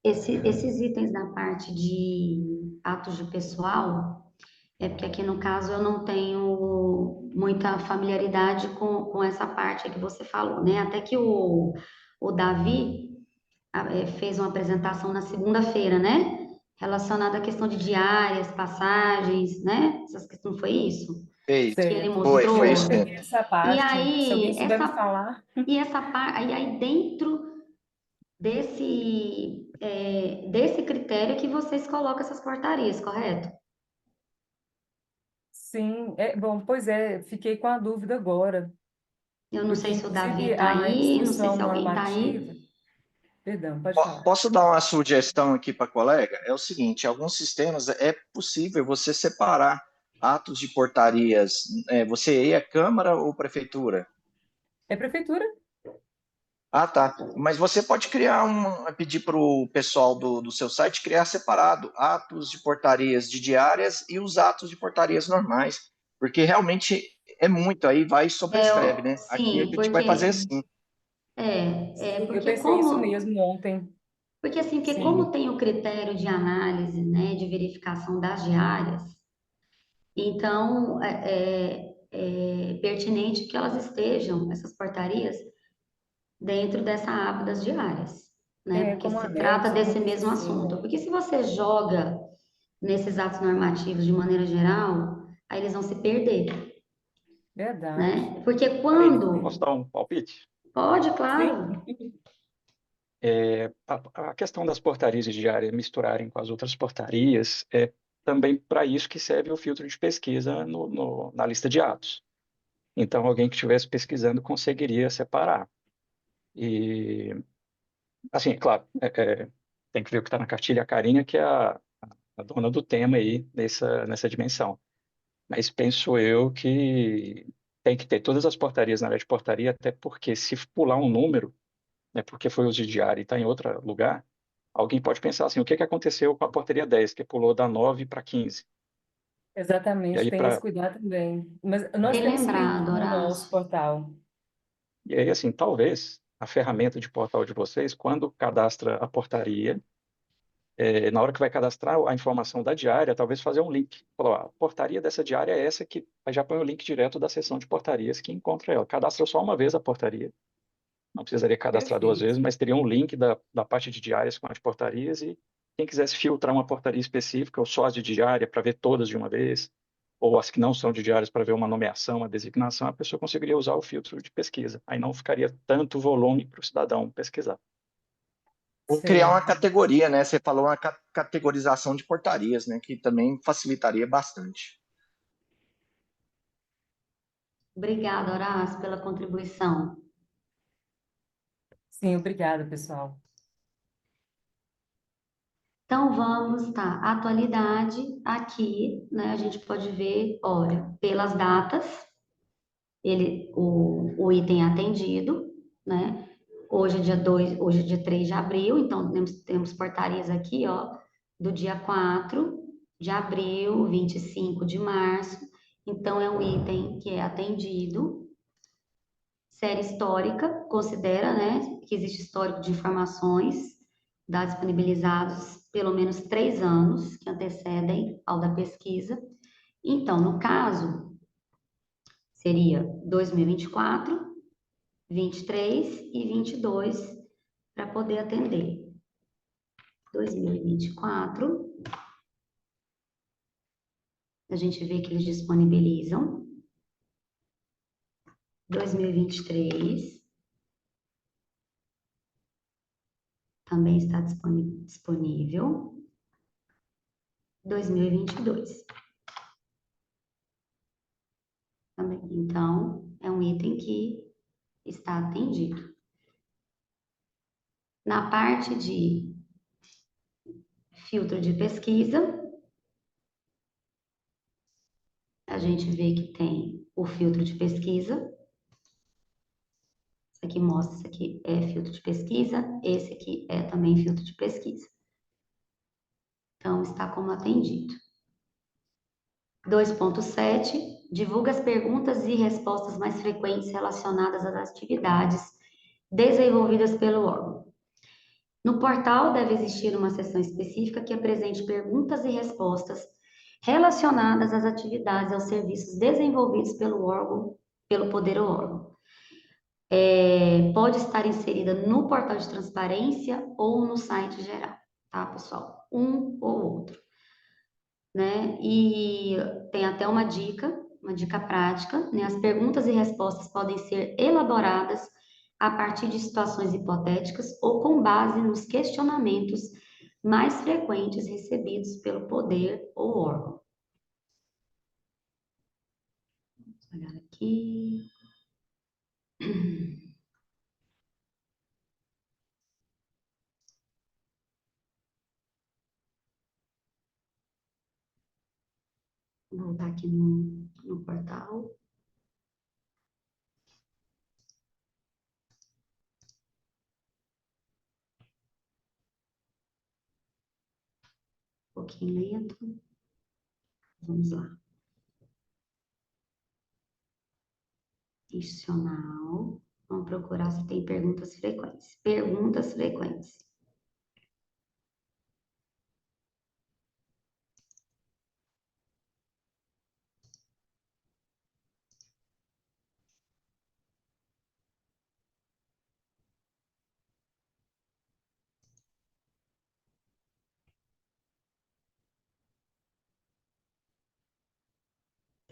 esses itens da parte de atos de pessoal, É porque aqui no caso eu não tenho muita familiaridade com essa parte aí que você falou, né? Até que o Davi fez uma apresentação na segunda-feira, né? Relacionada à questão de diárias, passagens, né? Essas questões, não foi isso? Fez. Que ele Certo. Foi Eu isso mostrou. mesmo. peguei essa E parte. Se alguém aí, souber me falar. aí dentro desse critério que vocês colocam essas portarias, correto? Sim, bom, pois é, fiquei com a dúvida agora, Eu não porque sei se o Davi inclusive está a aí, não sei instrução se alguém está normativa, aí. perdão, pode falar. Posso dar uma sugestão aqui para a colega? É o seguinte, alguns sistemas é possível você separar atos de portarias. Você aí é Câmara ou Prefeitura? É prefeitura? Ah, tá. Mas você pode pedir para o pessoal do seu site criar separado atos de portarias de diárias e os atos de portarias normais, porque realmente é muito, aí vai e sobrescreve, né? Aqui a Sim, gente vai fazer assim. Sim, eu porque pensei isso como, mesmo ontem. porque assim, porque como Sim, tem o critério de análise, né, de verificação das diárias, então é pertinente que elas estejam, essas portarias, dentro dessa aba das diárias, né? Porque como se trata anexo, alguma desse coisa mesmo assim, assunto. né? Porque se você joga nesses atos normativos de maneira geral, aí eles vão se perder, Verdade. né? Porque Karine, posso quando... dar um palpite? Pode, Sim, claro. A questão das portarias diárias misturarem com as outras portarias é também para isso que serve o filtro de pesquisa na lista de atos. Então, alguém que estivesse pesquisando conseguiria separar. E, assim, claro, tem que ver o que está na cartilha. A Karine, que é a dona do tema aí nessa dimensão. Mas penso eu que tem que ter todas as portarias na área de portaria, até porque se pular um número, né, porque foi uso de diário e está em outro lugar, alguém pode pensar assim, o que que aconteceu com a portaria 10, que pulou da 9 para 15? E exatamente, aí, tem esse cuidado também. Mas nós Bem temos link lembrado, no nosso Horácio. portal. assim, talvez a ferramenta de portal de vocês, quando cadastra a portaria, na hora que vai cadastrar a informação da diária, talvez fazer um link. Falar, ó, a portaria dessa diária é essa que aí já põe o link direto da seção de portarias que encontra ela. Cadastra só uma vez a portaria. Não precisaria cadastrar duas Perfeito. vezes, mas teria um link da parte de diárias com as portarias e quem quisesse filtrar uma portaria específica ou só as de diária para ver todas de uma vez, ou as que não são de diárias para ver uma nomeação, uma designação, a pessoa conseguiria usar o filtro de pesquisa. Aí não ficaria tanto volume para o cidadão pesquisar. Ou criar uma Certo. categoria, né? Você falou uma categorização de portarias, né? Que também facilitaria bastante. Obrigada, Horácio, pela contribuição. Sim, obrigada, pessoal. Então, vamos, tá, atualidade aqui, né, a gente pode ver, olha, pelas datas, o item é atendido, né, hoje é dia 2, hoje é dia 3 de abril, então temos portarias aqui, ó, do dia 4 de abril, 25 de março, então é um item que é atendido. Série histórica, considera, né, que existe histórico de informações, dados disponibilizados pelo menos 3 anos que antecedem ao da pesquisa. Então, no caso, seria 2024, 23 e 22 para poder atender. 2024, a gente vê que eles disponibilizam. 2023 também está disponível. 2022 também. Então, é um item que está atendido. Na parte de filtro de pesquisa, a gente vê que tem o filtro de pesquisa. Isso aqui mostra, isso aqui é filtro de pesquisa, esse aqui é também filtro de pesquisa. Então, está como atendido. 2.7, divulga as perguntas e respostas mais frequentes relacionadas às atividades desenvolvidas pelo órgão. No portal deve existir uma seção específica que apresente perguntas e respostas relacionadas às atividades e aos serviços desenvolvidos pelo órgão, pelo poder ou órgão. Pode estar inserida no portal de transparência ou no site geral, tá, pessoal? Um ou outro, né? E tem até uma dica prática, né? As perguntas e respostas podem ser elaboradas a partir de situações hipotéticas ou com base nos questionamentos mais frequentes recebidos pelo poder ou órgão. Vamos olhar aqui. Vou voltar aqui no portal. Um pouquinho lento. Vamos lá. Institucional. Vamos procurar se tem perguntas frequentes. Perguntas frequentes.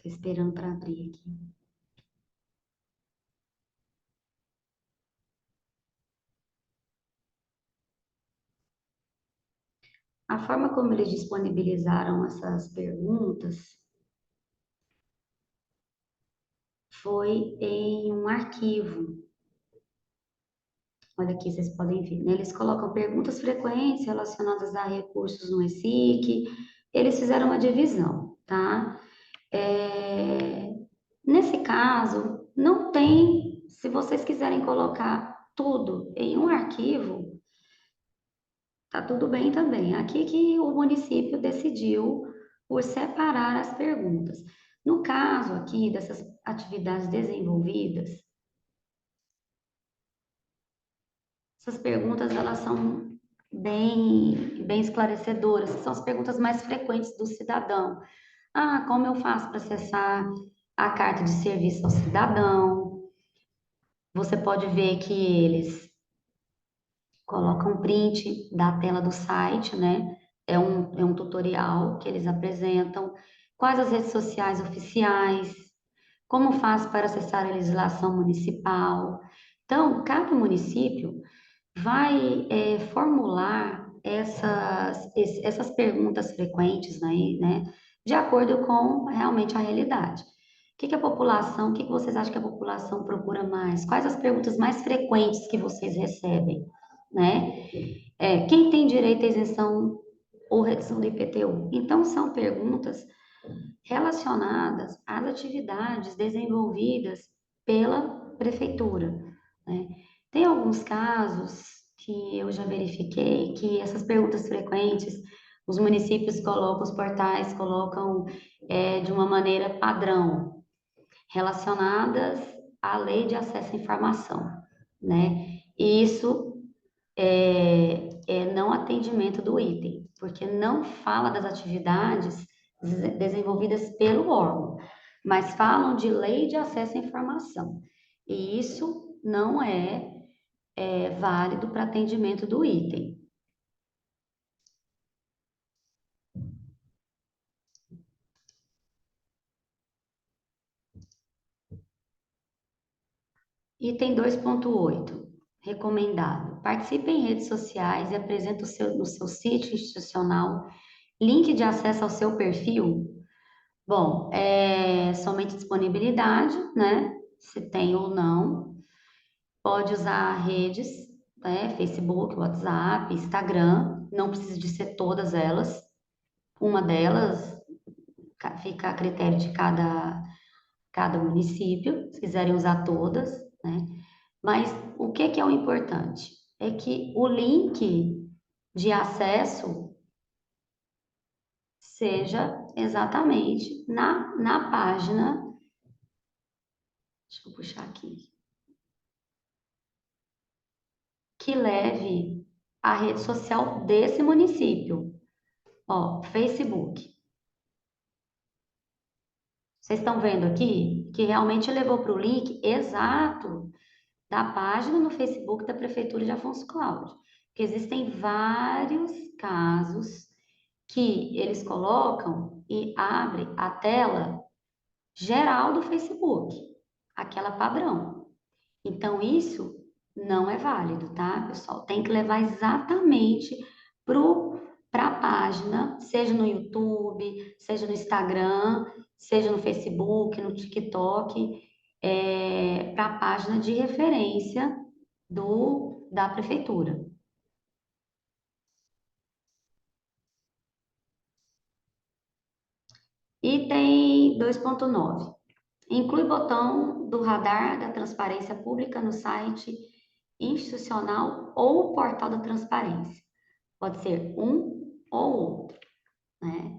Estou esperando para abrir aqui. A forma como eles disponibilizaram essas perguntas foi em um arquivo. Olha aqui, vocês podem ver, né? Eles colocam perguntas frequentes relacionadas a recursos no ESIC. Eles fizeram uma divisão, tá? Nesse caso, não tem, se vocês quiserem colocar tudo em um arquivo, tá tudo bem também. Aqui que o município decidiu por separar as perguntas. No caso aqui dessas atividades desenvolvidas, essas perguntas elas são bem esclarecedoras, são as perguntas mais frequentes do cidadão. Ah, como eu faço para acessar a carta de serviço ao cidadão? Você pode ver que eles colocam print da tela do site, né? É um tutorial que eles apresentam. Quais as redes sociais oficiais? Como faz para acessar a legislação municipal? Então, cada município vai formular essas perguntas frequentes, né? De acordo com realmente a realidade. O que a população, o que vocês acham que a população procura mais? Quais as perguntas mais frequentes que vocês recebem, né? Quem tem direito à isenção ou redução do IPTU? Então, são perguntas relacionadas às atividades desenvolvidas pela prefeitura, né? Tem alguns casos que eu já verifiquei que essas perguntas frequentes, os municípios colocam, os portais colocam de uma maneira padrão, relacionadas à lei de acesso à informação, né? E isso é não atendimento do item, porque não fala das atividades desenvolvidas pelo órgão, mas falam de lei de acesso à informação. E isso não é válido para atendimento do item. Item 2.8, recomendado. Participe em redes sociais e apresente no seu sítio institucional link de acesso ao seu perfil. Bom, somente disponibilidade, né? Se tem ou não. Pode usar redes, né? Facebook, WhatsApp, Instagram. Não precisa de ser todas elas. Uma delas fica a critério de cada município, se quiserem usar todas, né? Mas o que é o importante? É que o link de acesso seja exatamente na página. Deixa eu puxar aqui. Que leve a rede social desse município. Ó, Facebook. Vocês estão vendo aqui que realmente levou para o link exato da página no Facebook da Prefeitura de Afonso Cláudio. Porque existem vários casos que eles colocam e abre a tela geral do Facebook, aquela padrão. Então, isso não é válido, tá, pessoal? Tem que levar exatamente para a página, seja no YouTube, seja no Instagram, seja no Facebook, no TikTok, para a página de referência da prefeitura. Item 2.9. Inclui botão do radar da transparência pública no site institucional ou portal da transparência. Pode ser um ou outro, né?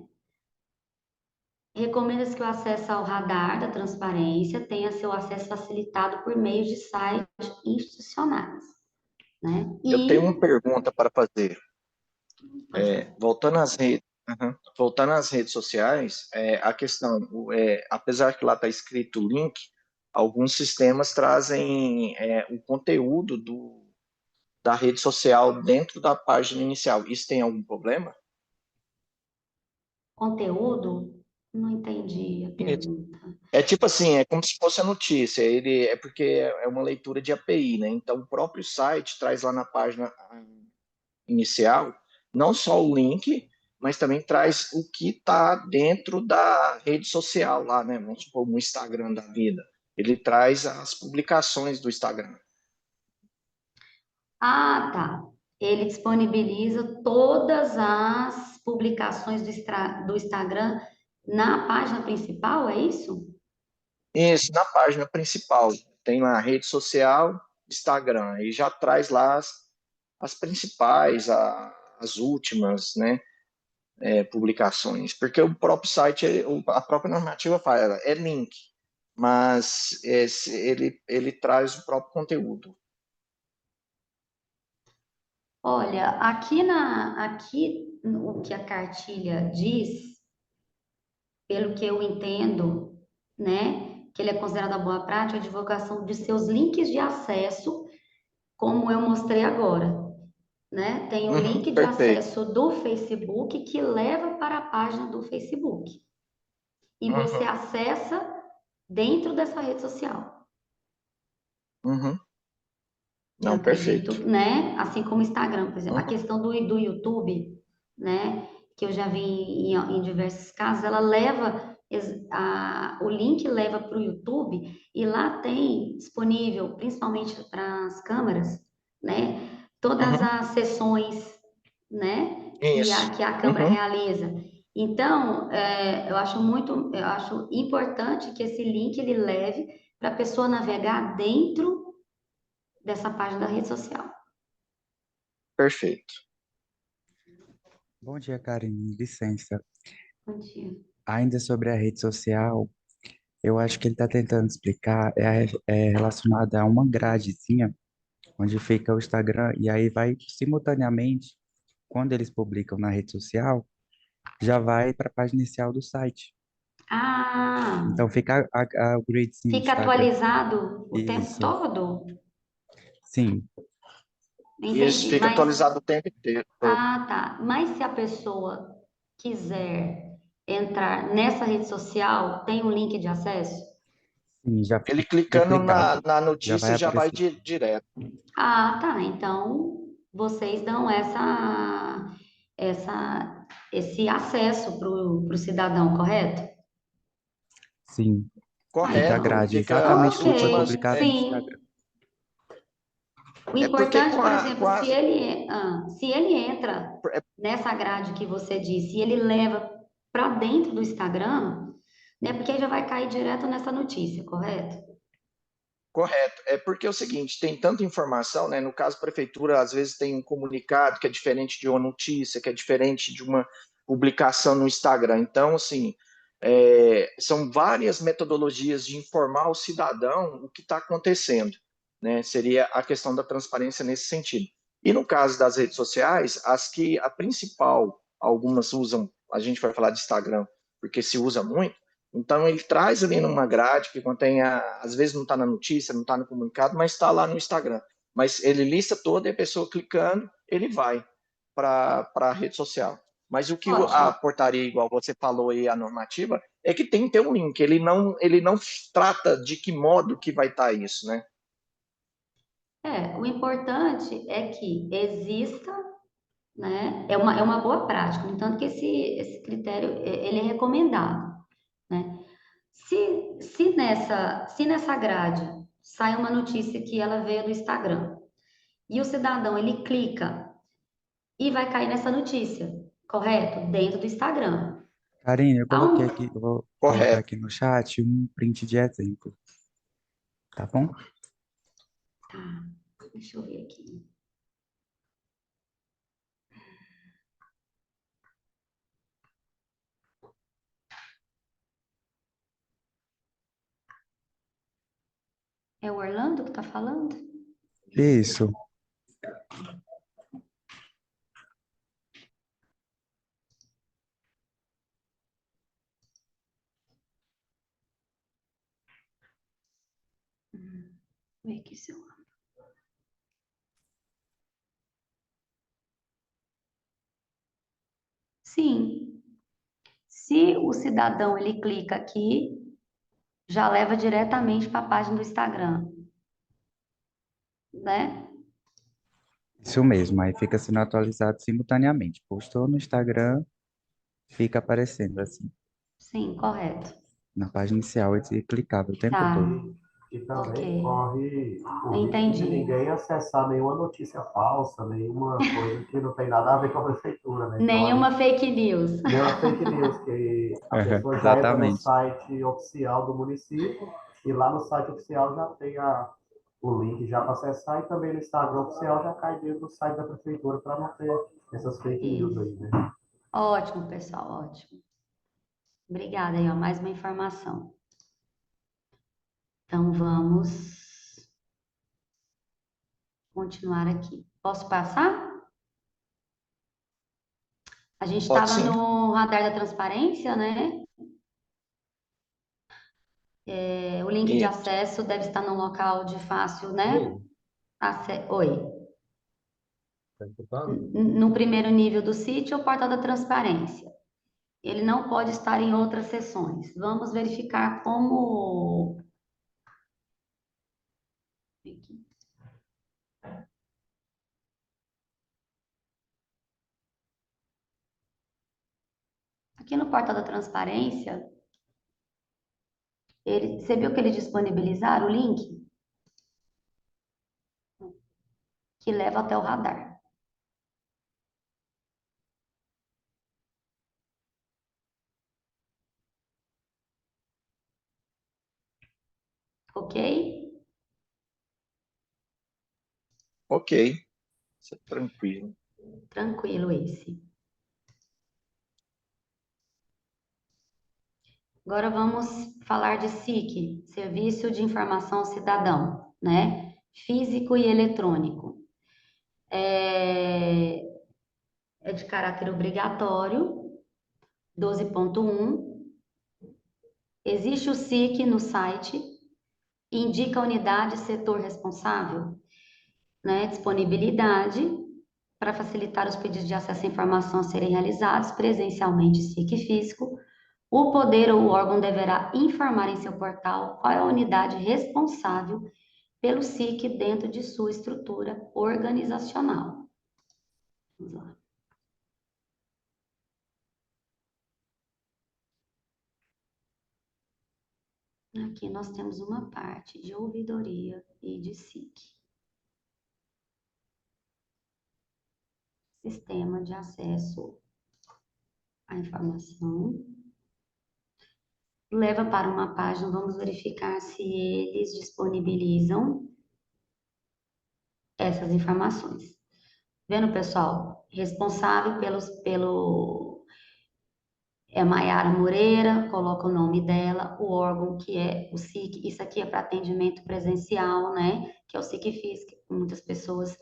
Recomenda-se que o acesso ao radar da transparência tenha seu acesso facilitado por meio de sites institucionais, né? Eu tenho uma pergunta para fazer. Voltando às redes sociais, a questão, apesar que lá está escrito link, alguns sistemas trazem o conteúdo da rede social dentro da página inicial. Isso tem algum problema? Conteúdo? Não entendi a pergunta. É tipo assim, é como se fosse a notícia, é porque é uma leitura de API, né? Então o próprio site traz lá na página inicial não só o link, mas também traz o que está dentro da rede social lá, né? Vamos supor, no Instagram da vida. Ele traz as publicações do Instagram. Ah, tá. Ele disponibiliza todas as publicações do Instagram na página principal, é isso? Isso, na página principal. Tem lá a rede social, Instagram, e já traz lá as principais, as últimas, né? Publicações. Porque o próprio site, a própria normativa fala, é link, mas ele traz o próprio conteúdo. Olha, aqui o que a cartilha diz, pelo que eu entendo, né, que ele é considerado a boa prática, a divulgação de seus links de acesso, como eu mostrei agora, né? Tem o link de Perfeito. acesso do Facebook que leva para a página do Facebook. E você acessa dentro dessa rede social. Não, Eu acredito, perfeito. né? Assim como o Instagram, por exemplo. A questão do YouTube, né? Que eu já vi em diversos casos, ela leva, o link leva para o YouTube e lá tem disponível, principalmente para as câmeras, né? Todas as sessões, né? Que a câmera realiza. Então, eu acho importante que esse link ele leve para a pessoa navegar dentro dessa página da rede social. Perfeito. Bom dia, Karine. Licença. Bom dia. Ainda sobre a rede social, eu acho que ele está tentando explicar, relacionado a uma gradezinha, onde fica o Instagram, e aí vai simultaneamente, quando eles publicam na rede social, já vai para a página inicial do site. Ah, Então fica o gridzinho do fica Instagram. atualizado o tempo Isso. todo? Sim. Entendi, Isso, fica mas... atualizado o tempo inteiro. Ah, tá. Mas se a pessoa quiser entrar nessa rede social, tem um link de acesso? Sim, já Ele fica clicando clicado. na notícia já vai aparecer. direto. Ah, tá. Então, vocês dão esse acesso para o cidadão, correto? Sim. Fica a Correto. grade, Fica exatamente as como foi últimas. publicado no sim. Instagram. O É porque importante, com por a, exemplo, com a, se ele entra nessa grade que você disse e ele leva para dentro do Instagram, né? Porque já vai cair direto nessa notícia, correto? Correto. É porque é o seguinte, tem tanta informação, né? No caso, a prefeitura, às vezes, tem um comunicado que é diferente de uma notícia, que é diferente de uma publicação no Instagram. Então, assim, são várias metodologias de informar o cidadão o que está acontecendo, né? Seria a questão da transparência nesse sentido. E no caso das redes sociais, a principal, algumas usam, a gente vai falar de Instagram, porque se usa muito, Então, ele traz ali numa grade que contém, às vezes não está na notícia, não está no comunicado, mas está lá no Instagram. Mas ele lista toda e a pessoa clicando, ele vai para a rede social. Mas o que a Ótimo. portaria, igual você falou aí, a normativa, é que tem que ter um link. Ele não trata de que modo que vai estar isso, né? O importante é que exista, né? É uma boa prática, no entanto que esse critério, ele é recomendado, né? Se nessa grade sai uma notícia que ela veio do Instagram, e o cidadão, ele clica e vai cair nessa notícia, correto? Dentro do Instagram. Karine, eu Há coloquei um... aqui, eu vou colocar Correto. aqui no chat um print de exemplo, tá bom? Tá, deixa eu ver aqui. É o Orlando que tá falando? Isso. Vê aqui seu. Sim. Se o cidadão ele clica aqui, já leva diretamente para a página do Instagram, né? Isso mesmo, aí fica sendo atualizado simultaneamente. Postou no Instagram, fica aparecendo assim, Sim, correto. na página inicial, e clicável o tempo Tá, todo. E também ok. corre o risco de Entendi. ninguém acessar nenhuma notícia falsa, nenhuma coisa que não tem nada a ver com a prefeitura, né? Então, Nenhuma fake news. nenhuma fake news, que a pessoa já entra no Exatamente. site oficial do município e lá no site oficial já tem o link já para acessar e também no Instagram oficial já cai dentro do site da prefeitura para não ter essas fake news aí, Isso. né? Ótimo, pessoal, ótimo. Obrigada aí, ó, mais uma informação. Então, vamos continuar aqui. Posso passar? A gente Pode estava sim. no radar da transparência, né? O link de E, acesso deve estar num local de fácil, né? Oi. Tá escutando? No primeiro nível do sítio, o portal da transparência. Ele não pode estar em outras seções. Vamos verificar como. Aqui no portal da transparência, você viu que eles disponibilizaram o link que leva até o radar. Ok? ok, isso é tranquilo. Tranquilo esse. Agora vamos falar de SIC, Serviço de Informação ao Cidadão, né? Físico e eletrônico. É de caráter obrigatório, 12.1. Existe o SIC no site, indica a unidade setor responsável, né? Disponibilidade para facilitar os pedidos de acesso à informação a serem realizados presencialmente, SIC físico. O poder ou o órgão deverá informar em seu portal qual é a unidade responsável pelo SIC dentro de sua estrutura organizacional. Vamos lá. Aqui nós temos uma parte de ouvidoria e de SIC. Sistema de acesso à informação. Leva para uma página, vamos verificar se eles disponibilizam essas informações. Vendo, pessoal? Responsável pelo Maiara Moreira, coloca o nome dela, o órgão que é o SIC, isso aqui é para atendimento presencial, né? Que é o SIC físico, muitas pessoas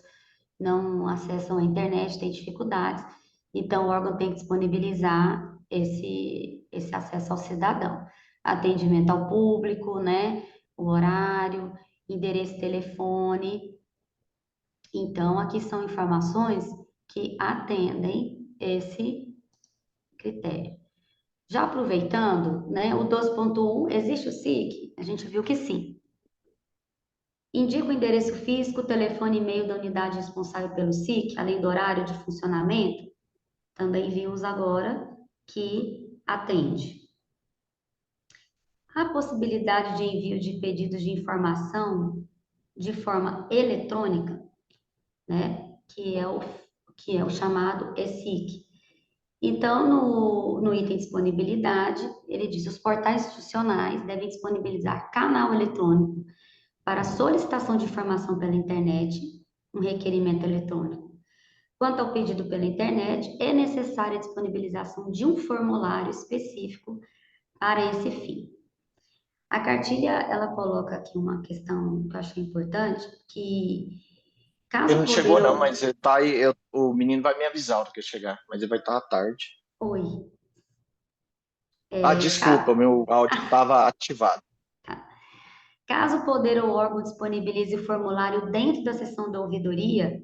não acessam a internet, têm dificuldades, então o órgão tem que disponibilizar esse acesso ao cidadão. atendimento ao público, né? O horário, endereço de telefone. Então, aqui são informações que atendem esse critério. Já aproveitando, né, o 12.1, existe o SIC? A gente viu que sim. Indica o endereço físico, telefone e e-mail da unidade responsável pelo SIC, além do horário de funcionamento. Também vimos agora que atende. A possibilidade de envio de pedidos de informação de forma eletrônica, né, que é o chamado ESIC. Então, no item disponibilidade, ele diz: os portais institucionais devem disponibilizar canal eletrônico para solicitação de informação pela internet, um requerimento eletrônico. Quanto ao pedido pela internet, é necessária a disponibilização de um formulário específico para esse fim. A cartilha, ela coloca aqui uma questão que eu achei importante, que caso Ele não o chegou, poder... não, mas ele tá aí, o menino vai me avisar a hora que ele chegar, mas ele vai estar à tarde. Oi. Ah, desculpa, meu áudio estava ativado. Caso o poder ou órgão disponibilize o formulário dentro da sessão da ouvidoria,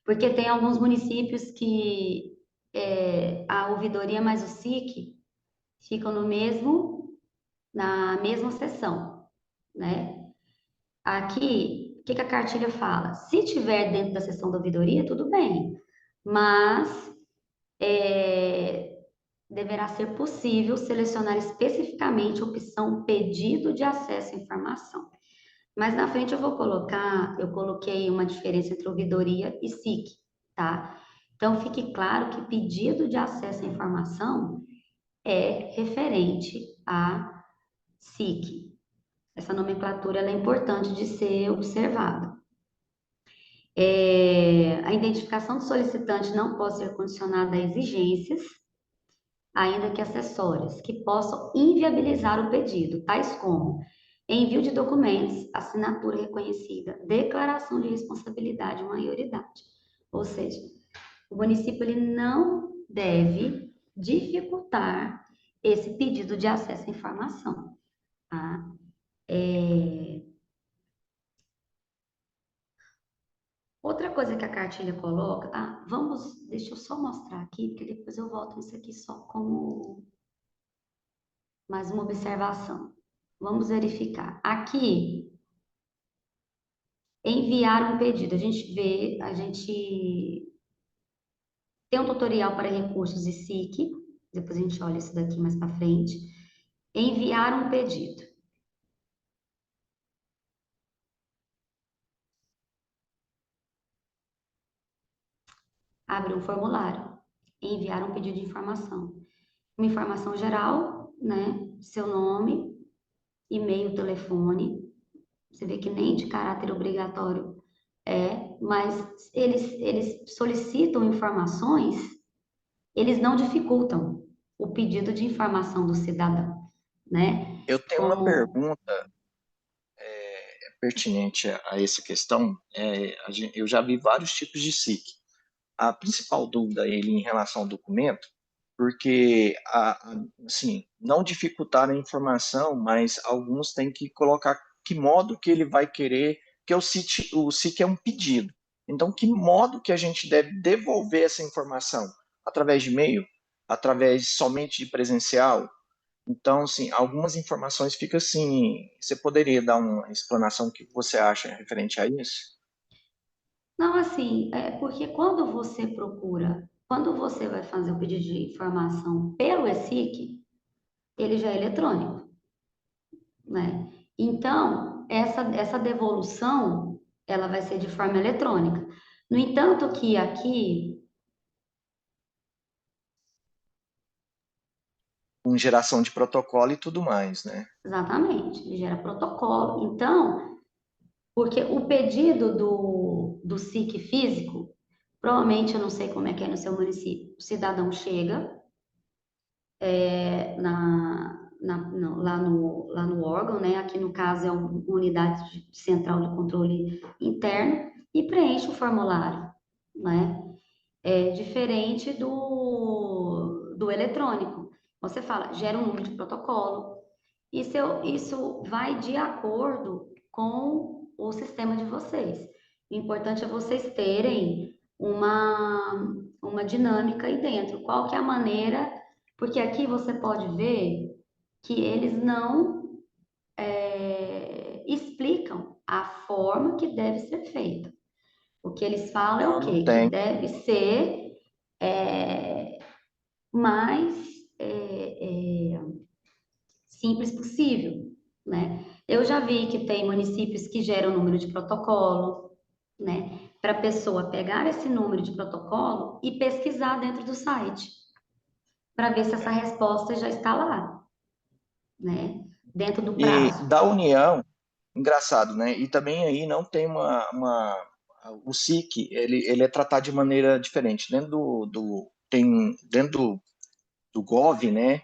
porque tem alguns municípios que a ouvidoria mais o SIC ficam na mesma sessão, né? Aqui, o que a cartilha fala? Se tiver dentro da sessão da ouvidoria, tudo bem, mas deverá ser possível selecionar especificamente a opção pedido de acesso à informação. Mas na frente eu coloquei uma diferença entre ouvidoria e SIC, tá? Então, fique claro que pedido de acesso à informação é referente a SIC. Essa nomenclatura ela é importante de ser observada. A identificação do solicitante não pode ser condicionada a exigências, ainda que acessórias, que possam inviabilizar o pedido, tais como envio de documentos, assinatura reconhecida, declaração de responsabilidade e maioridade. Ou seja, o município ele não deve dificultar esse pedido de acesso à informação. Tá? Outra coisa que a cartilha coloca, deixa eu só mostrar aqui, porque depois eu volto isso aqui só como mais uma observação. Vamos verificar. Aqui, enviar um pedido. A gente tem um tutorial para recursos e SIC, depois a gente olha isso daqui mais para frente. Enviar um pedido. Abre um formulário. Enviar um pedido de informação. Uma informação geral, né? Seu nome, e-mail, telefone. Você vê que nem de caráter obrigatório mas eles solicitam informações, eles não dificultam o pedido de informação do cidadão, né? Eu tenho uma pergunta pertinente a essa questão. Eu já vi vários tipos de SIC. A principal dúvida ele em relação ao documento, porque assim, não dificultar a informação, mas alguns têm que colocar que modo que ele vai querer, que o SIC é um pedido. Então, que modo que a gente deve devolver essa informação? Através de e-mail? Através somente de presencial? Então, assim, algumas informações ficam assim. Você poderia dar uma explanação que você acha referente a isso? Não, assim, porque quando você vai fazer o pedido de informação pelo ESIC, ele já é eletrônico, né? Então, essa devolução, ela vai ser de forma eletrônica. No entanto, que aqui, Com geração de protocolo e tudo mais, né? exatamente, ele gera protocolo. Então, porque o pedido do SIC físico, provavelmente, eu não sei como é que é no seu município, o cidadão chega lá no órgão, né? Aqui no caso é uma unidade central de controle interno, e preenche o formulário, né? É diferente do eletrônico. Você fala, gera um número de protocolo, Isso vai de acordo com o sistema de vocês. O importante é vocês terem uma dinâmica aí dentro. Qual que é a maneira? Porque aqui você pode ver que eles não explicam a forma que deve ser feita. O que eles falam é o Não quê? Que tem. deve ser é, mais é, é, simples possível, né? Eu já vi que tem municípios que geram número de protocolo, né? Para a pessoa pegar esse número de protocolo e pesquisar dentro do site, para ver se essa resposta já está lá, né? Dentro do E prazo. da União, engraçado, né? E também aí não tem o SIC, ele é tratado de maneira diferente. Dentro do Gov, né?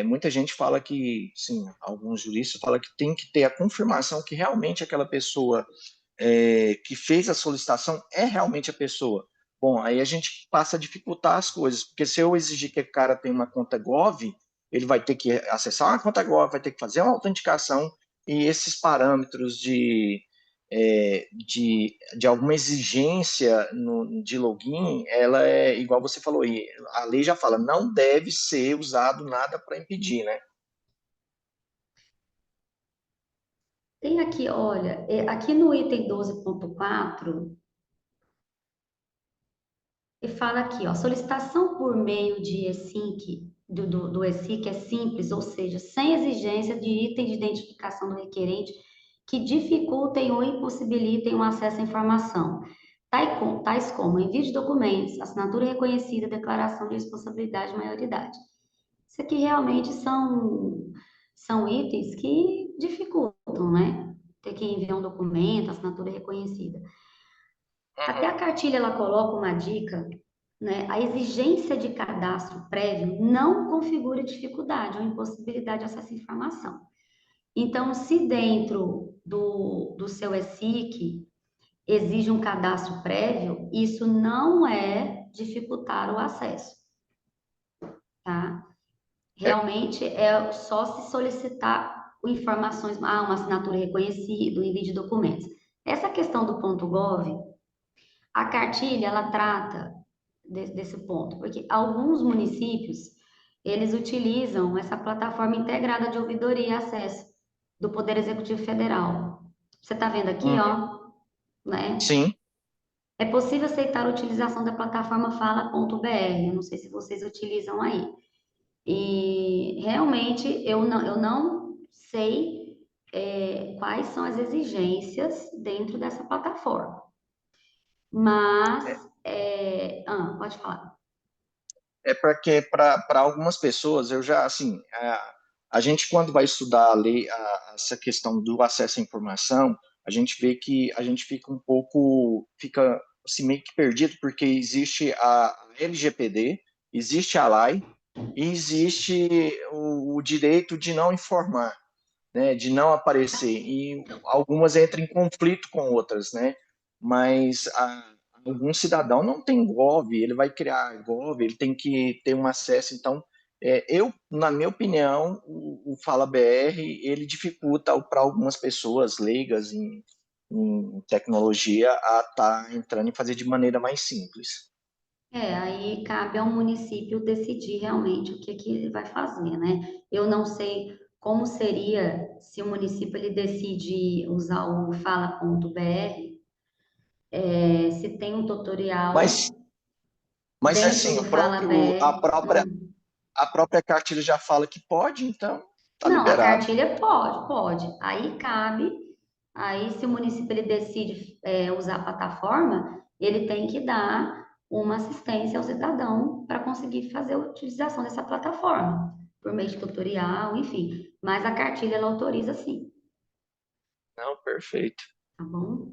Muita gente fala que, sim, alguns juristas falam que tem que ter a confirmação que realmente aquela pessoa que fez a solicitação é realmente a pessoa. Bom, aí a gente passa a dificultar as coisas, porque se eu exigir que o cara tenha uma conta Gov, ele vai ter que acessar uma conta Gov, vai ter que fazer uma autenticação, e esses parâmetros de alguma exigência de login, ela é, igual você falou, e a lei já fala, não deve ser usado nada para impedir, né? Tem aqui, olha, aqui no item 12.4, e fala aqui, ó, solicitação por meio de e-sync, do e-sync é simples, ou seja, sem exigência de item de identificação do requerente que dificultem ou impossibilitem o acesso à informação, tais como envio de documentos, assinatura reconhecida, declaração de responsabilidade de maioridade. Isso aqui realmente são itens que dificultam, né? Ter que enviar um documento, assinatura reconhecida. Até a cartilha ela coloca uma dica, né? A exigência de cadastro prévio não configura dificuldade ou impossibilidade de acesso à informação. Então, se dentro do seu e-SIC exige um cadastro prévio, isso não é dificultar o acesso, tá? Realmente é só se solicitar informações, uma assinatura reconhecida, um envio de documentos. Essa questão do ponto .gov, a cartilha, ela trata desse ponto, porque alguns municípios, eles utilizam essa plataforma integrada de ouvidoria e acesso do Poder Executivo Federal. Você está vendo aqui, Uhum. ó, né? Sim. É possível aceitar a utilização da plataforma fala.br, eu não sei se vocês utilizam aí. E realmente eu não sei quais são as exigências dentro dessa plataforma. Mas, pode falar. Porque para algumas pessoas, eu já, assim, a gente quando vai estudar a lei, essa questão do acesso à informação, a gente vê que a gente fica assim, meio que perdido, porque existe a LGPD, existe a lei e existe o direito de não informar, né, de não aparecer, e algumas entram em conflito com outras, né, mas algum cidadão não tem Gov, ele vai criar Gov, ele tem que ter um acesso, então, na minha opinião, o Fala BR, ele dificulta para algumas pessoas leigas em tecnologia a estar entrando e fazer de maneira mais simples. Aí cabe ao município decidir realmente o que ele vai fazer, né? Eu não sei como seria se o município ele decide usar o fala.br, se tem um Mas, tutorial mas dentro assim, do Fala BR. a própria cartilha já fala que pode, então tá Não, a liberado. cartilha pode. Aí cabe, aí se o município ele decide usar a plataforma, ele tem que dar uma assistência ao cidadão para conseguir fazer a utilização dessa plataforma, por meio de tutorial, enfim. Mas a cartilha ela autoriza sim, Não, perfeito. tá bom?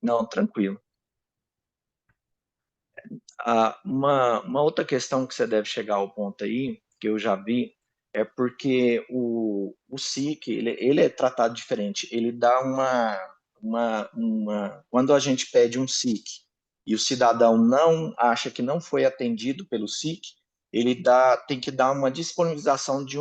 Não, tranquilo. Uma outra questão que você deve chegar ao ponto aí, que eu já vi, é porque o SIC, ele é tratado diferente. Ele dá quando a gente pede um SIC e o cidadão não acha que não foi atendido pelo SIC, tem que dar uma disponibilização de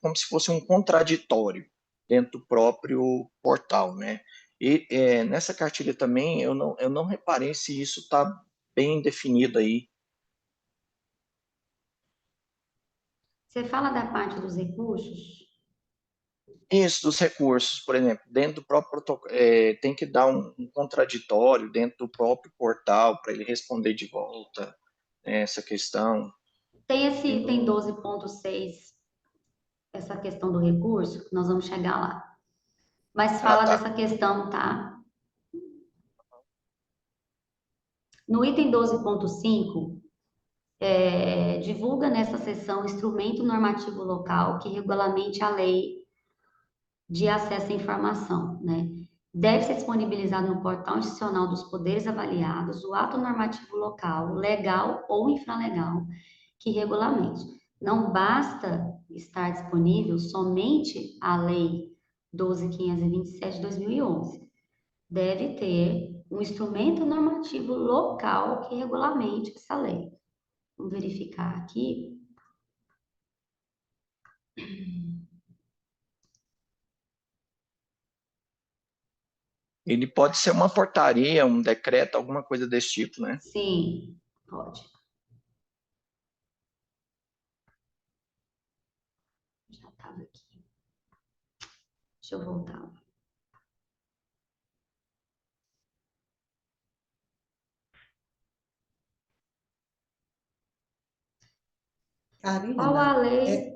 como se fosse um contraditório dentro do próprio portal, né? E nessa cartilha também eu não reparei se isso está bem definido aí. Você fala da parte dos recursos? Isso, dos recursos, por exemplo, dentro do próprio protocolo, tem que dar um contraditório dentro do próprio portal para ele responder de volta essa questão. Tem esse Eu item não- 12.6, essa questão do recurso, que nós vamos chegar lá. Mas Ah, fala tá. dessa questão, tá? No item 12.5, divulga nessa seção instrumento normativo local que regulamente a lei de acesso à informação, né? Deve ser disponibilizado no portal institucional dos poderes avaliados o ato normativo local, legal ou infralegal, que regulamente. Não basta estar disponível somente a Lei 12.527 de 2011. Deve ter um instrumento normativo local que regulamente essa lei. Vamos verificar aqui. Ele pode ser uma portaria, um decreto, alguma coisa desse tipo, né? Sim, pode. Já estava aqui. Deixa eu voltar. Qual a Karina, lei?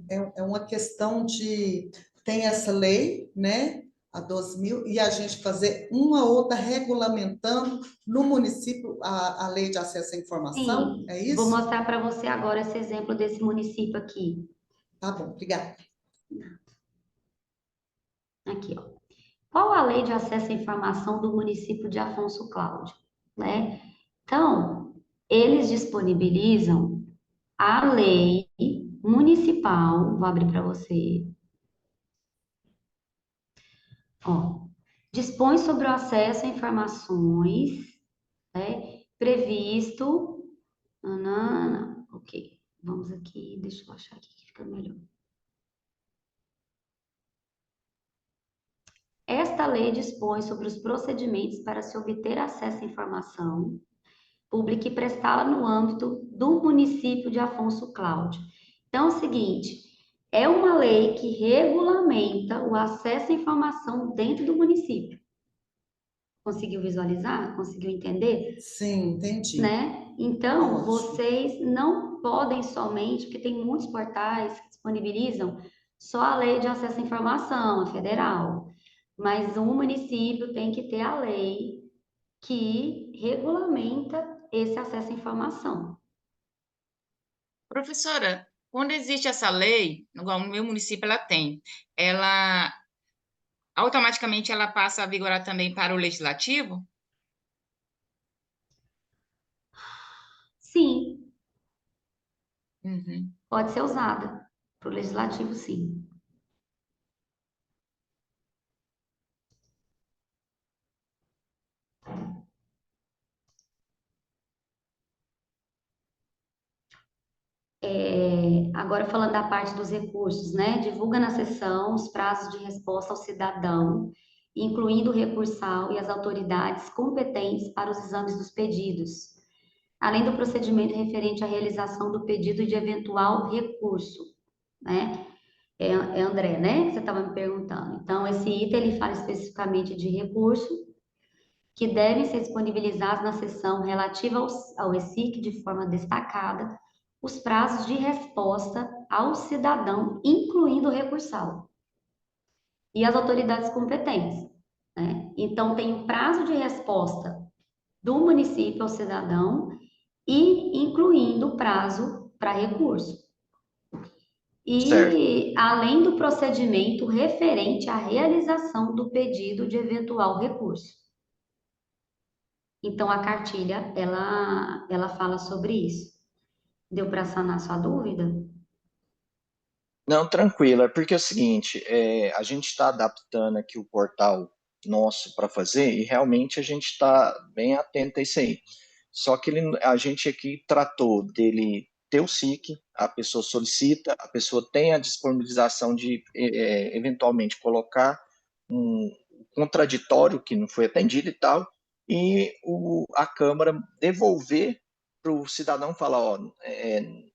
é uma questão de... Tem essa lei, né? A 12.000, e a gente fazer uma outra regulamentando no município a lei de acesso à informação, Sim, é vou isso? mostrar para você agora esse exemplo desse município aqui. Tá bom, obrigada. Aqui, ó. Qual a lei de acesso à informação do município de Afonso Cláudio, né? Então, eles disponibilizam a lei municipal, vou abrir para você, ó, dispõe sobre o acesso a informações, né, previsto, ok, vamos aqui, deixa eu achar aqui que fica melhor. Esta lei dispõe sobre os procedimentos para se obter acesso à informação pública e prestá-la no âmbito do município de Afonso Cláudio. Então, é o seguinte, é uma lei que regulamenta o acesso à informação dentro do município. Conseguiu visualizar? Conseguiu entender? Sim, entendi. Né? Então, Ótimo. vocês não podem somente, porque tem muitos portais que disponibilizam só a lei de acesso à informação, a federal, mas o município tem que ter a lei que regulamenta esse acesso à informação. Professora, quando existe essa lei, igual no meu município ela automaticamente ela passa a vigorar também para o legislativo? Sim, Uhum. pode ser usada para o legislativo, sim. Agora falando da parte dos recursos, né? Divulga na sessão os prazos de resposta ao cidadão, incluindo o recursal e as autoridades competentes para os exames dos pedidos, além do procedimento referente à realização do pedido e de eventual recurso, né? É André, né? Que você estava me perguntando. Então, esse item ele fala especificamente de recurso que devem ser disponibilizados na seção relativa ao ESIC de forma destacada os prazos de resposta ao cidadão, incluindo o recursal, e as autoridades competentes, né? Então, tem o prazo de resposta do município ao cidadão e incluindo o prazo para recurso. Certo. E além do procedimento referente à realização do pedido de eventual recurso. Então, a cartilha, ela fala sobre isso. Deu para sanar sua dúvida? Não, tranquilo. É porque é o seguinte, a gente está adaptando aqui o portal nosso para fazer e realmente a gente está bem atento a isso aí. Só que a gente aqui tratou dele ter o SIC, a pessoa solicita, a pessoa tem a disponibilização de eventualmente colocar um contraditório que não foi atendido e tal, e a Câmara devolver para o cidadão falar, ó,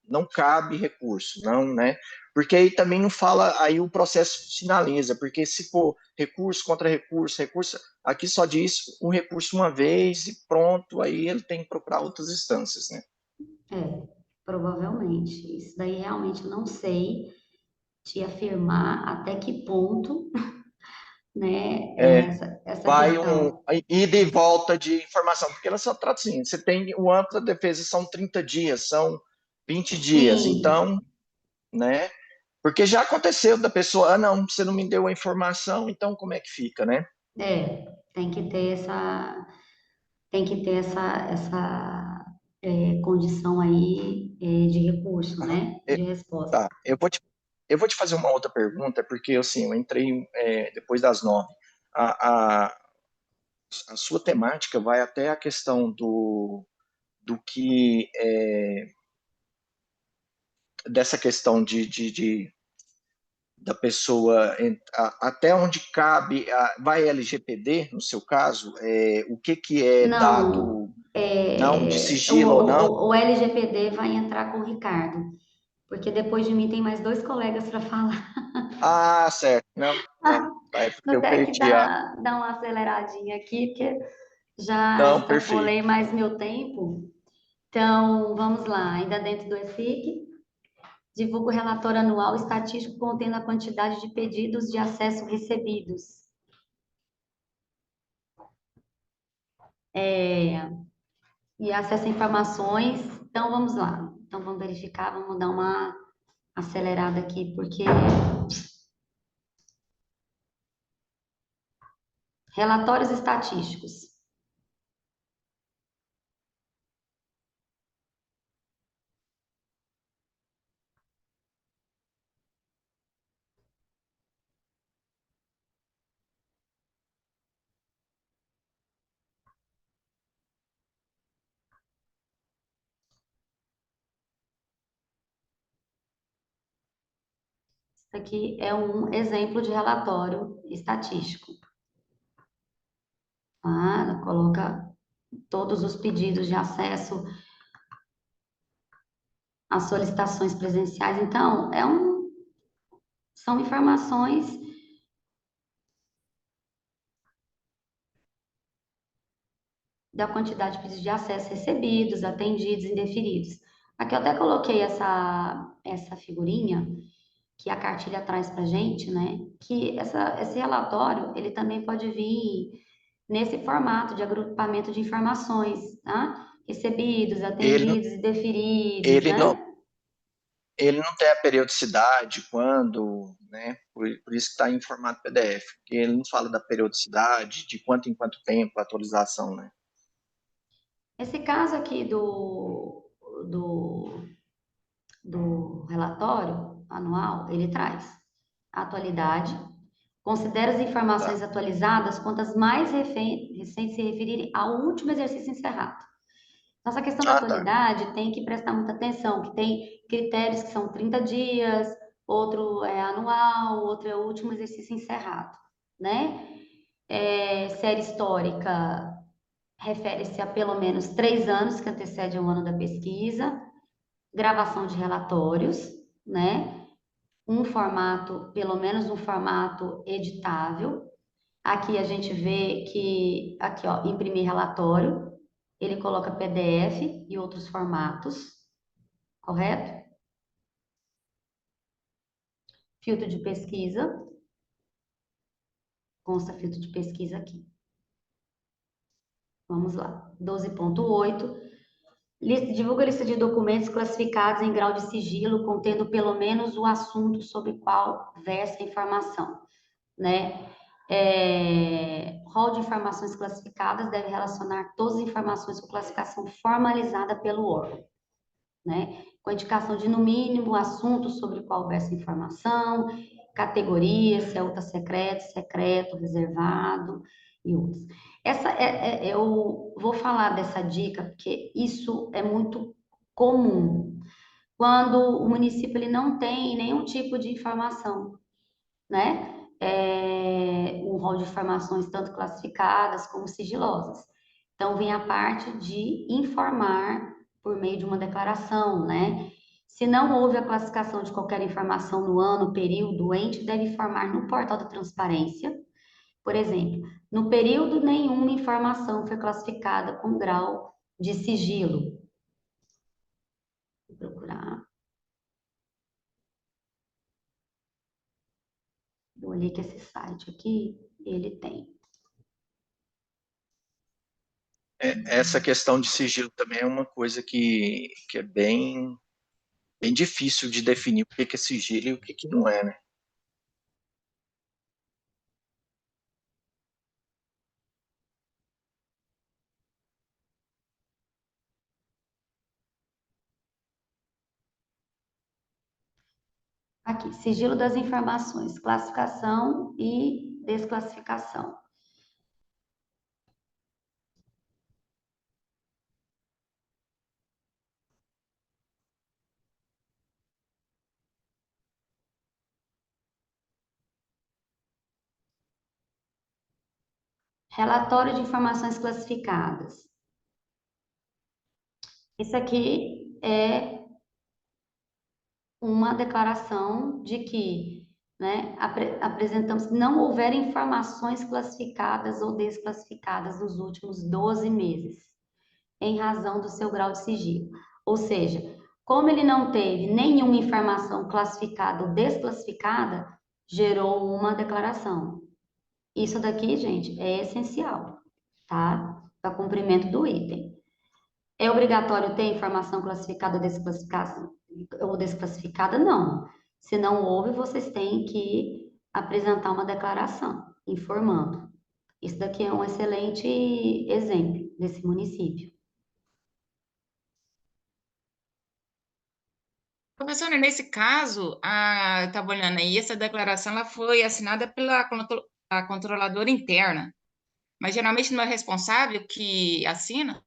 não cabe recurso, não, né? Porque aí também não fala, aí o processo finaliza, porque se for recurso contra recurso, recurso, aqui só diz um recurso uma vez e pronto, aí ele tem que procurar outras instâncias, né? Provavelmente. Isso daí realmente eu não sei te afirmar até que ponto, né, essa Vai questão. ida e volta de informação, porque ela só trata assim, você tem o ampla defesa, são 30 dias, são 20 dias, Sim, então, né? Porque já aconteceu da pessoa, não, você não me deu a informação, então como é que fica, né? tem que ter essa condição aí de recurso, né, E- de resposta. Tá, eu vou te fazer uma outra pergunta, porque assim, eu entrei depois das 9. A, a, a sua temática vai até a questão do que dessa questão da pessoa até onde cabe, vai LGPD, no seu caso, o que é Não, dado não de sigilo ou não? o LGPD vai entrar com o Ricardo, porque depois de mim tem mais dois colegas para falar. Ah, certo, não, é porque Vou eu ter que perdi a... dar uma aceleradinha aqui, porque já Não, perfeito. extrapolei mais meu tempo. Então, vamos lá, ainda dentro do EFIC, divulga o relatório anual estatístico contendo a quantidade de pedidos de acesso recebidos. E acesso a informações. Então, vamos lá. Então, vamos verificar, vamos dar uma acelerada aqui, porque relatórios estatísticos. Isso aqui é um exemplo de relatório estatístico. Ela coloca todos os pedidos de acesso às solicitações presenciais. Então, são informações da quantidade de pedidos de acesso recebidos, atendidos, indeferidos. Aqui eu até coloquei essa figurinha que a cartilha traz para a gente, né? Que esse relatório, ele também pode vir nesse formato de agrupamento de informações, tá? Recebidos, Ele, atendidos e deferidos, ele não, né? ele não tem a periodicidade, quando, né? Por isso que está em formato PDF, porque ele não fala da periodicidade, de quanto em quanto tempo a atualização, né? Esse caso aqui do, do relatório anual, ele traz a atualidade, considera as Tá. informações atualizadas quanto as mais recentes se referirem ao último exercício encerrado. Nossa questão da Ah, tá. atualidade tem que prestar muita atenção, que tem critérios que são 30 dias, outro é anual, outro é o último exercício encerrado, né? Série histórica refere-se a pelo menos 3 anos que antecede ao ano da pesquisa, gravação de relatórios, né? Pelo menos um formato editável. Aqui a gente vê que, aqui ó, imprimir relatório, ele coloca PDF e outros formatos, correto? Filtro de pesquisa, consta filtro de pesquisa aqui. Vamos lá. 12.8. Divulga a lista de documentos classificados em grau de sigilo, contendo pelo menos o assunto sobre qual versa a informação, né? Rol de informações classificadas deve relacionar todas as informações com classificação formalizada pelo órgão, né? Com a indicação de, no mínimo, o assunto sobre o qual versa a informação, categoria, se é ultra secreto, secreto, reservado, e outros. Eu vou falar dessa dica porque isso é muito comum. Quando o município ele não tem nenhum tipo de informação, né? Um rol de informações tanto classificadas como sigilosas. Então, vem a parte de informar por meio de uma declaração, né? Se não houve a classificação de qualquer informação no ano, período, o ente deve informar no portal da transparência. Por exemplo, no período nenhuma informação foi classificada com grau de sigilo. Vou procurar. Eu olhei que esse site aqui, ele tem. Essa questão de sigilo também é uma coisa que é bem difícil de definir o que é sigilo e o que não é, né? Aqui, sigilo das informações, classificação e desclassificação. Relatório de informações classificadas. Isso aqui é uma declaração de que, né, apresentamos que não houver informações classificadas ou desclassificadas nos últimos 12 meses, em razão do seu grau de sigilo. Ou seja, como ele não teve nenhuma informação classificada ou desclassificada, gerou uma declaração. Isso daqui, gente, é essencial, tá? Para cumprimento do item. É obrigatório ter informação classificada ou desclassificada? Não. Se não houve, vocês têm que apresentar uma declaração informando. Isso daqui é um excelente exemplo desse município. Professora, nesse caso, eu estava olhando aí, essa declaração ela foi assinada pela a controladora interna, mas geralmente não é responsável que assina?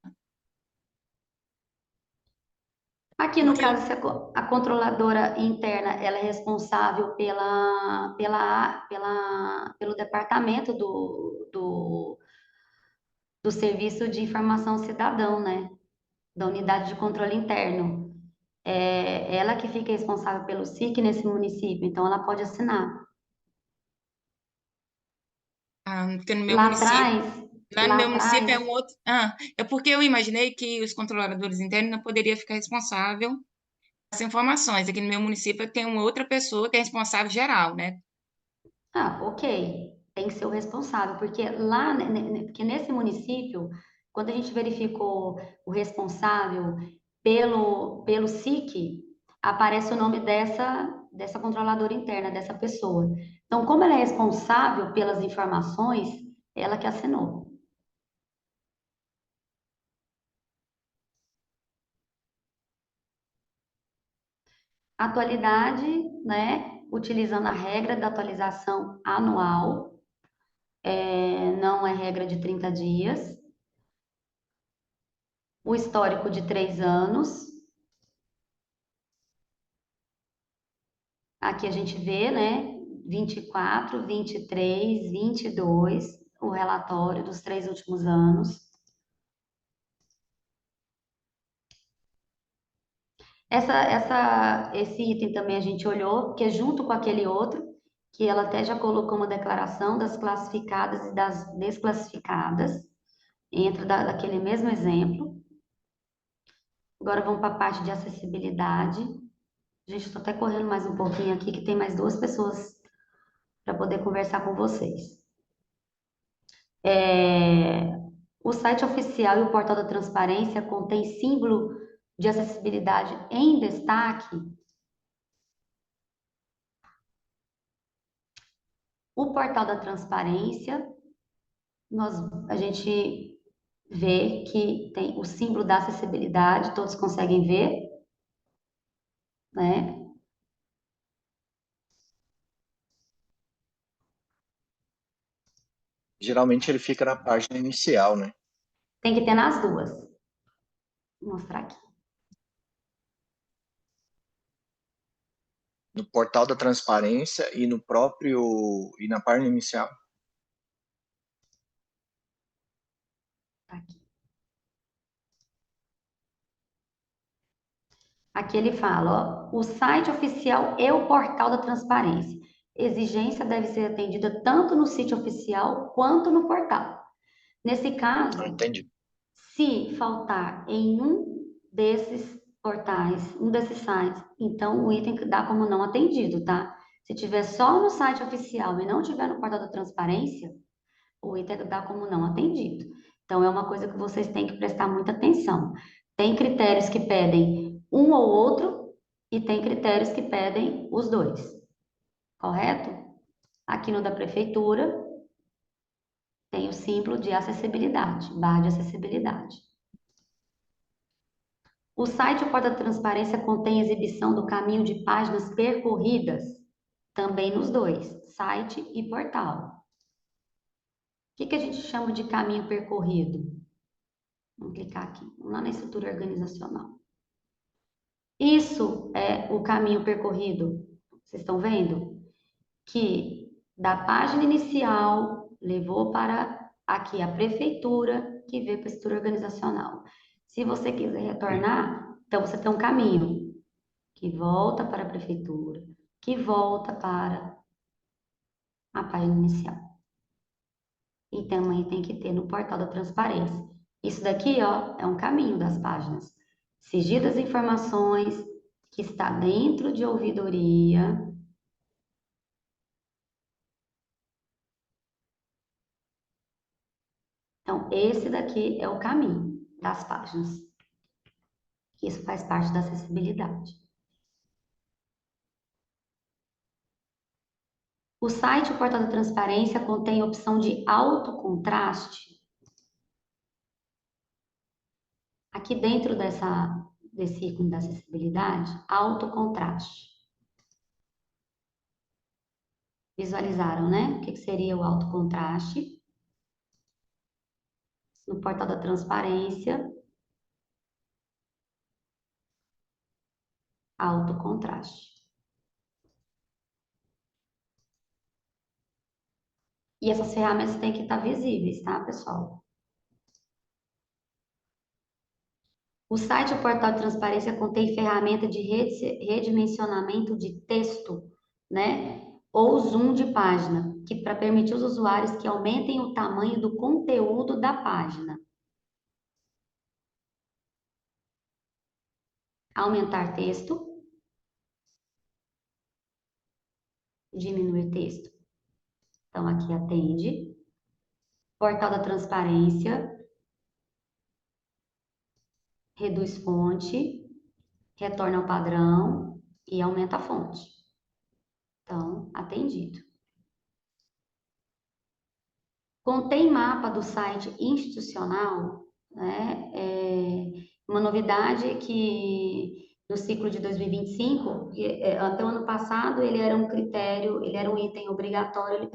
Aqui, no Porque caso, se a controladora interna ela é responsável pelo departamento do Serviço de Informação Cidadão, né? Da Unidade de Controle Interno. É ela que fica responsável pelo SIC nesse município, então ela pode assinar. porque no meu Lá município, atrás, lá no lá meu município é atrás, um outro. É porque eu imaginei que os controladores internos não poderiam ficar responsável por essas informações. Aqui no meu município tem uma outra pessoa que é responsável geral, né? ok, tem que ser o responsável, porque porque nesse município, quando a gente verificou o responsável pelo SIC, aparece o nome dessa controladora interna, dessa pessoa. Então, como ela é responsável pelas informações, ela que assinou. Atualidade, né? Utilizando a regra da atualização anual, não é regra de 30 dias. O histórico de 3 anos. Aqui a gente vê, né? 24, 23, 22, o relatório dos 3 últimos anos. Esse item também a gente olhou, porque junto com aquele outro, que ela até já colocou uma declaração das classificadas e das desclassificadas, entra daquele mesmo exemplo. Agora vamos para a parte de acessibilidade. Gente, estou até correndo mais um pouquinho aqui, que tem mais 2 pessoas para poder conversar com vocês. O site oficial e o portal da transparência contém símbolo de acessibilidade em destaque. O portal da transparência, a gente vê que tem o símbolo da acessibilidade, todos conseguem ver, né? Geralmente ele fica na página inicial, né? Tem que ter nas duas. Vou mostrar aqui. No portal da transparência e no próprio e na página inicial. Tá aqui. Aqui ele fala, ó, o site oficial e o portal da transparência. Exigência deve ser atendida tanto no sítio oficial quanto no portal. Nesse caso, Entendi. se faltar em um desses portais, um desses sites, então o item dá como não atendido, tá? Se tiver só no site oficial e não tiver no portal da transparência, o item dá como não atendido. Então é uma coisa que vocês têm que prestar muita atenção. Tem critérios que pedem um ou outro e tem critérios que pedem os dois. Correto? Aqui no da prefeitura tem o símbolo de acessibilidade, barra de acessibilidade. O site ou porta da transparência contém exibição do caminho de páginas percorridas, também nos dois, site e portal. O que a gente chama de caminho percorrido? Vamos clicar aqui, vamos lá na estrutura organizacional. Isso é o caminho percorrido, vocês estão vendo? Que da página inicial levou para aqui a prefeitura, que veio para a estrutura organizacional. Se você quiser retornar, então você tem um caminho que volta para a prefeitura, que volta para a página inicial. E também tem que ter no portal da transparência. Isso daqui, ó, é um caminho das páginas. Sigilo das informações que está dentro de ouvidoria. Então, esse daqui é o caminho das páginas. Isso faz parte da acessibilidade. O site, o portal da transparência, contém a opção de alto contraste. Aqui dentro desse ícone da acessibilidade, alto contraste. Visualizaram, né? O que seria o alto contraste? No portal da transparência, alto contraste. E essas ferramentas têm que estar visíveis, tá, pessoal? O site ou portal de transparência contém ferramenta de redimensionamento de texto, né? Ou zoom de página, que para permitir os usuários que aumentem o tamanho do conteúdo da página. Aumentar texto. Diminuir texto. Então, aqui atende. Portal da transparência. Reduz fonte. Retorna ao padrão e aumenta a fonte. Então, atendido. Contém mapa do site institucional, né? Uma novidade que no ciclo de 2025, até o ano passado, ele era um critério, ele era um item obrigatório, ele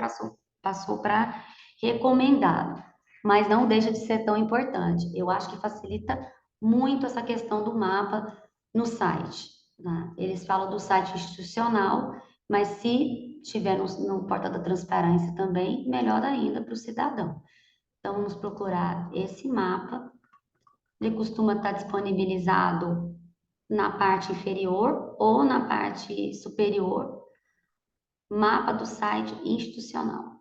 passou para recomendado, mas não deixa de ser tão importante. Eu acho que facilita muito essa questão do mapa no site, né? Eles falam do site institucional, mas se tiver no portal da transparência também, melhor ainda para o cidadão. Então, vamos procurar esse mapa. Ele costuma estar disponibilizado na parte inferior ou na parte superior. Mapa do site institucional.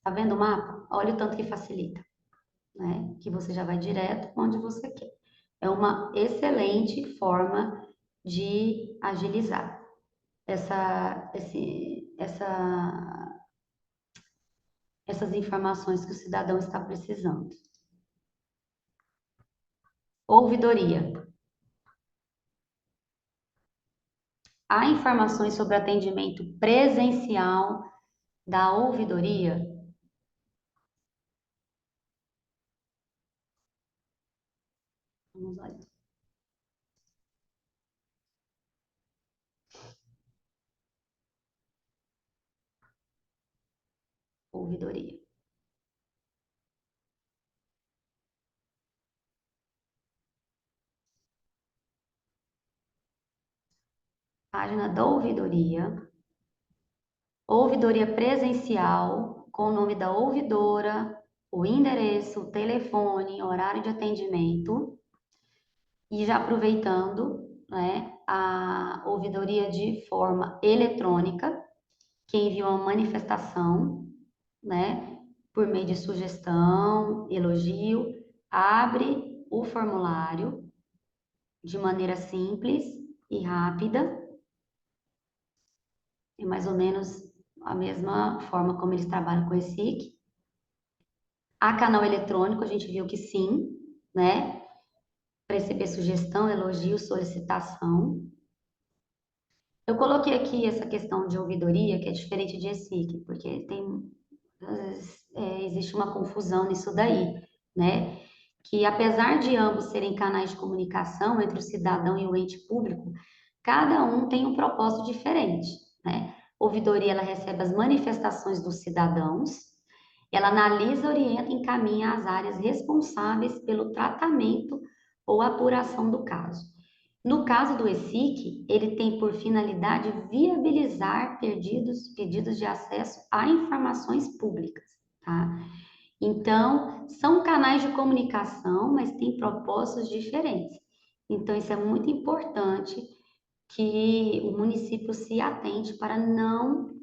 Tá vendo o mapa? Olha o tanto que facilita, né? Que você já vai direto onde você quer. É uma excelente forma de agilizar essas informações que o cidadão está precisando. Ouvidoria. Há informações sobre atendimento presencial da ouvidoria? Vamos olhar. ouvidoria. Página da ouvidoria. Ouvidoria presencial, com o nome da ouvidora, o endereço, o telefone, horário de atendimento. E já aproveitando, né, a ouvidoria de forma eletrônica, que envia uma manifestação, né, por meio de sugestão, elogio, abre o formulário de maneira simples e rápida, é mais ou menos a mesma forma como eles trabalham com esse SIC. A canal eletrônico, a gente viu que sim, né? Para receber sugestão, elogio, solicitação. Eu coloquei aqui essa questão de ouvidoria, que é diferente de ESIC, porque existe uma confusão nisso daí, né? Que apesar de ambos serem canais de comunicação entre o cidadão e o ente público, cada um tem um propósito diferente, né? Ouvidoria, ela recebe as manifestações dos cidadãos, ela analisa, orienta e encaminha as áreas responsáveis pelo tratamento ou apuração do caso. No caso do ESIC, ele tem por finalidade viabilizar pedidos de acesso a informações públicas, tá? Então, são canais de comunicação, mas têm propósitos diferentes. Então, isso é muito importante que o município se atente para não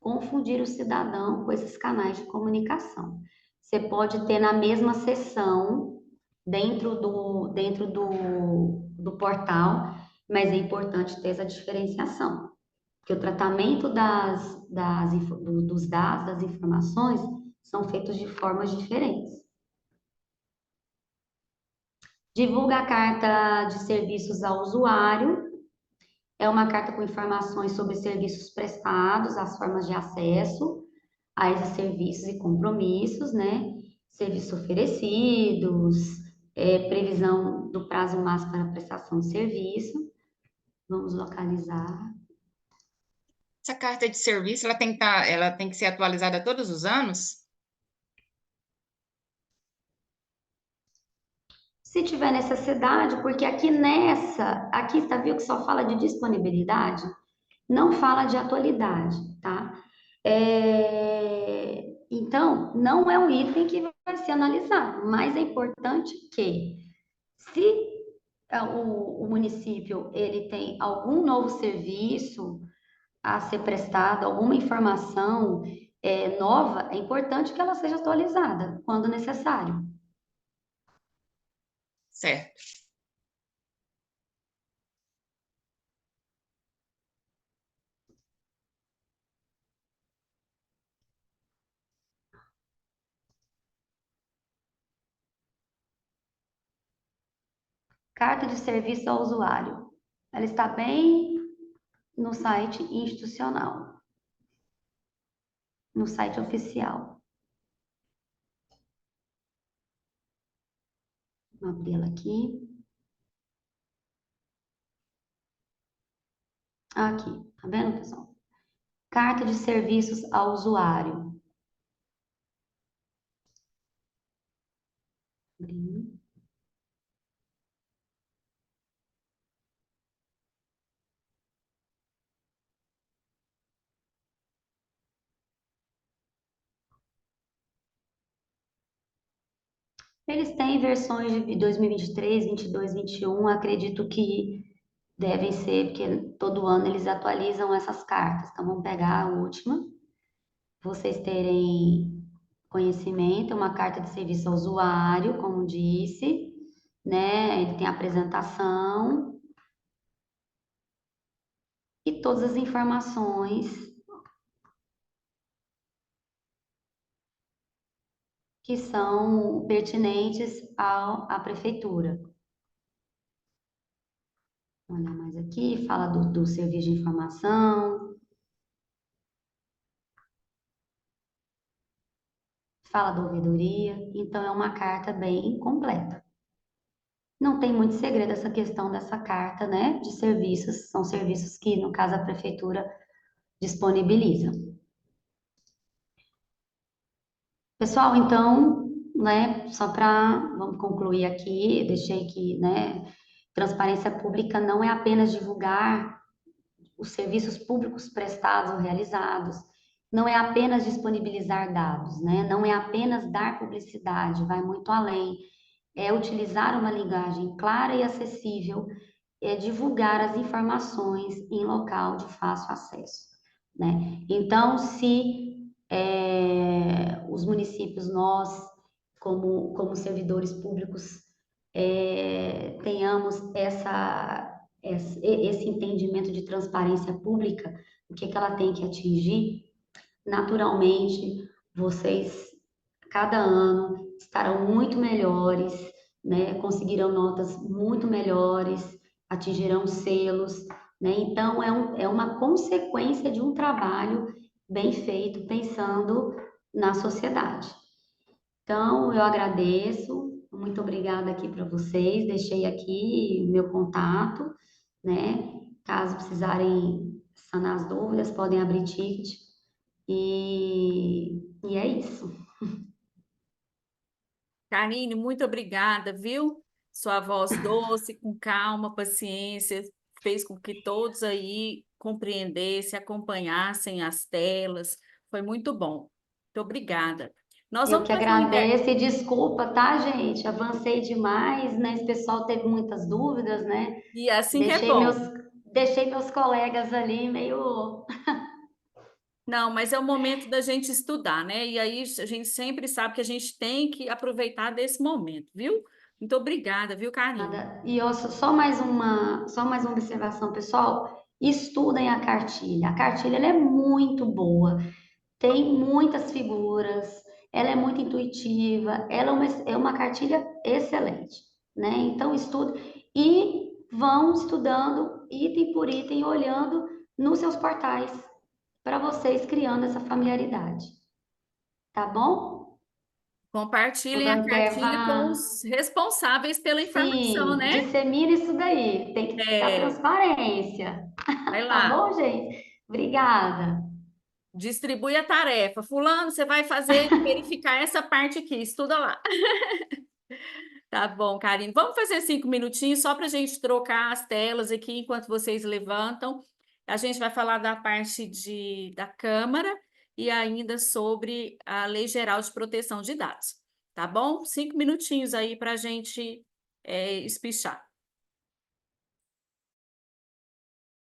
confundir o cidadão com esses canais de comunicação. Você pode ter na mesma sessão, dentro do portal, mas é importante ter essa diferenciação, porque o tratamento dos dados, das informações, são feitos de formas diferentes. Divulga a carta de serviços ao usuário. É uma carta com informações sobre serviços prestados, as formas de acesso a esses serviços e compromissos, né? Serviços oferecidos, previsão do prazo máximo para a prestação de serviço. Vamos localizar. Essa carta de serviço, ela tem que ser atualizada todos os anos? Se tiver necessidade, porque aqui está viu que só fala de disponibilidade, não fala de atualidade, tá? Então, não é um item que vai ser analisado, mas é importante que, se o município ele tem algum novo serviço a ser prestado, alguma informação nova, é importante que ela seja atualizada quando necessário. Certo. Carta de serviço ao usuário. Ela está bem no site institucional, no site oficial. Vou abrir ela aqui. Aqui, tá vendo, pessoal? Carta de serviços ao usuário. Abrir. Eles têm versões de 2023, 22, 21, acredito que devem ser, porque todo ano eles atualizam essas cartas. Então, vamos pegar a última, vocês terem conhecimento, uma carta de serviço ao usuário, como disse, né? Ele tem a apresentação e todas as informações que são pertinentes à prefeitura. Vou olhar mais aqui, fala do serviço de informação, fala da ouvidoria, então é uma carta bem completa. Não tem muito segredo essa questão dessa carta, né, de serviços, são serviços que, no caso, a prefeitura disponibiliza. Pessoal, então, né, vamos concluir aqui, deixei que, né, transparência pública não é apenas divulgar os serviços públicos prestados ou realizados, não é apenas disponibilizar dados, né, não é apenas dar publicidade, vai muito além, é utilizar uma linguagem clara e acessível, é divulgar as informações em local de fácil acesso, né? Então, se os municípios, nós, como servidores públicos, tenhamos esse entendimento de transparência pública, o que ela tem que atingir, naturalmente, vocês, cada ano, estarão muito melhores, né? Conseguirão notas muito melhores, atingirão selos, né? Então, é uma consequência de um trabalho bem feito, pensando na sociedade. Então, eu agradeço, muito obrigada aqui para vocês, deixei aqui meu contato, né? Caso precisarem sanar as dúvidas, podem abrir ticket, e é isso. Karine, muito obrigada, viu? Sua voz doce, com calma, paciência, fez com que todos aí compreendessem, acompanhassem as telas. Foi muito bom. Muito obrigada. Nós Eu vamos que fazer um agradeço e desculpa, tá, gente? Avancei demais, né? Esse pessoal teve muitas dúvidas, né? E assim que é Deixei meus, bom. deixei meus colegas ali meio. Não, mas é o momento da gente estudar, né? E aí a gente sempre sabe que a gente tem que aproveitar desse momento, viu? Muito obrigada, viu, Karine? Nada. E ó, só mais uma observação, pessoal. Estudem a cartilha. A cartilha ela é muito boa. Tem muitas figuras, ela é muito intuitiva, ela é uma cartilha excelente, né? Então, estudo e vão estudando item por item, olhando nos seus portais, para vocês criando essa familiaridade, tá bom? Ô, Compartilhem a dona cartilha com Clevá, os responsáveis pela informação, sim, né? dissemina isso daí, tem que dar É, transparência, vai tá lá, bom, gente? Obrigada. distribui a tarefa. Fulano, você vai fazer, verificar essa parte aqui, estuda lá. Tá bom, Karine. Vamos fazer 5 minutinhos só para a gente trocar as telas aqui enquanto vocês levantam. A gente vai falar da parte da Câmara e ainda sobre a Lei Geral de Proteção de Dados. Tá bom? 5 minutinhos aí para a gente espichar.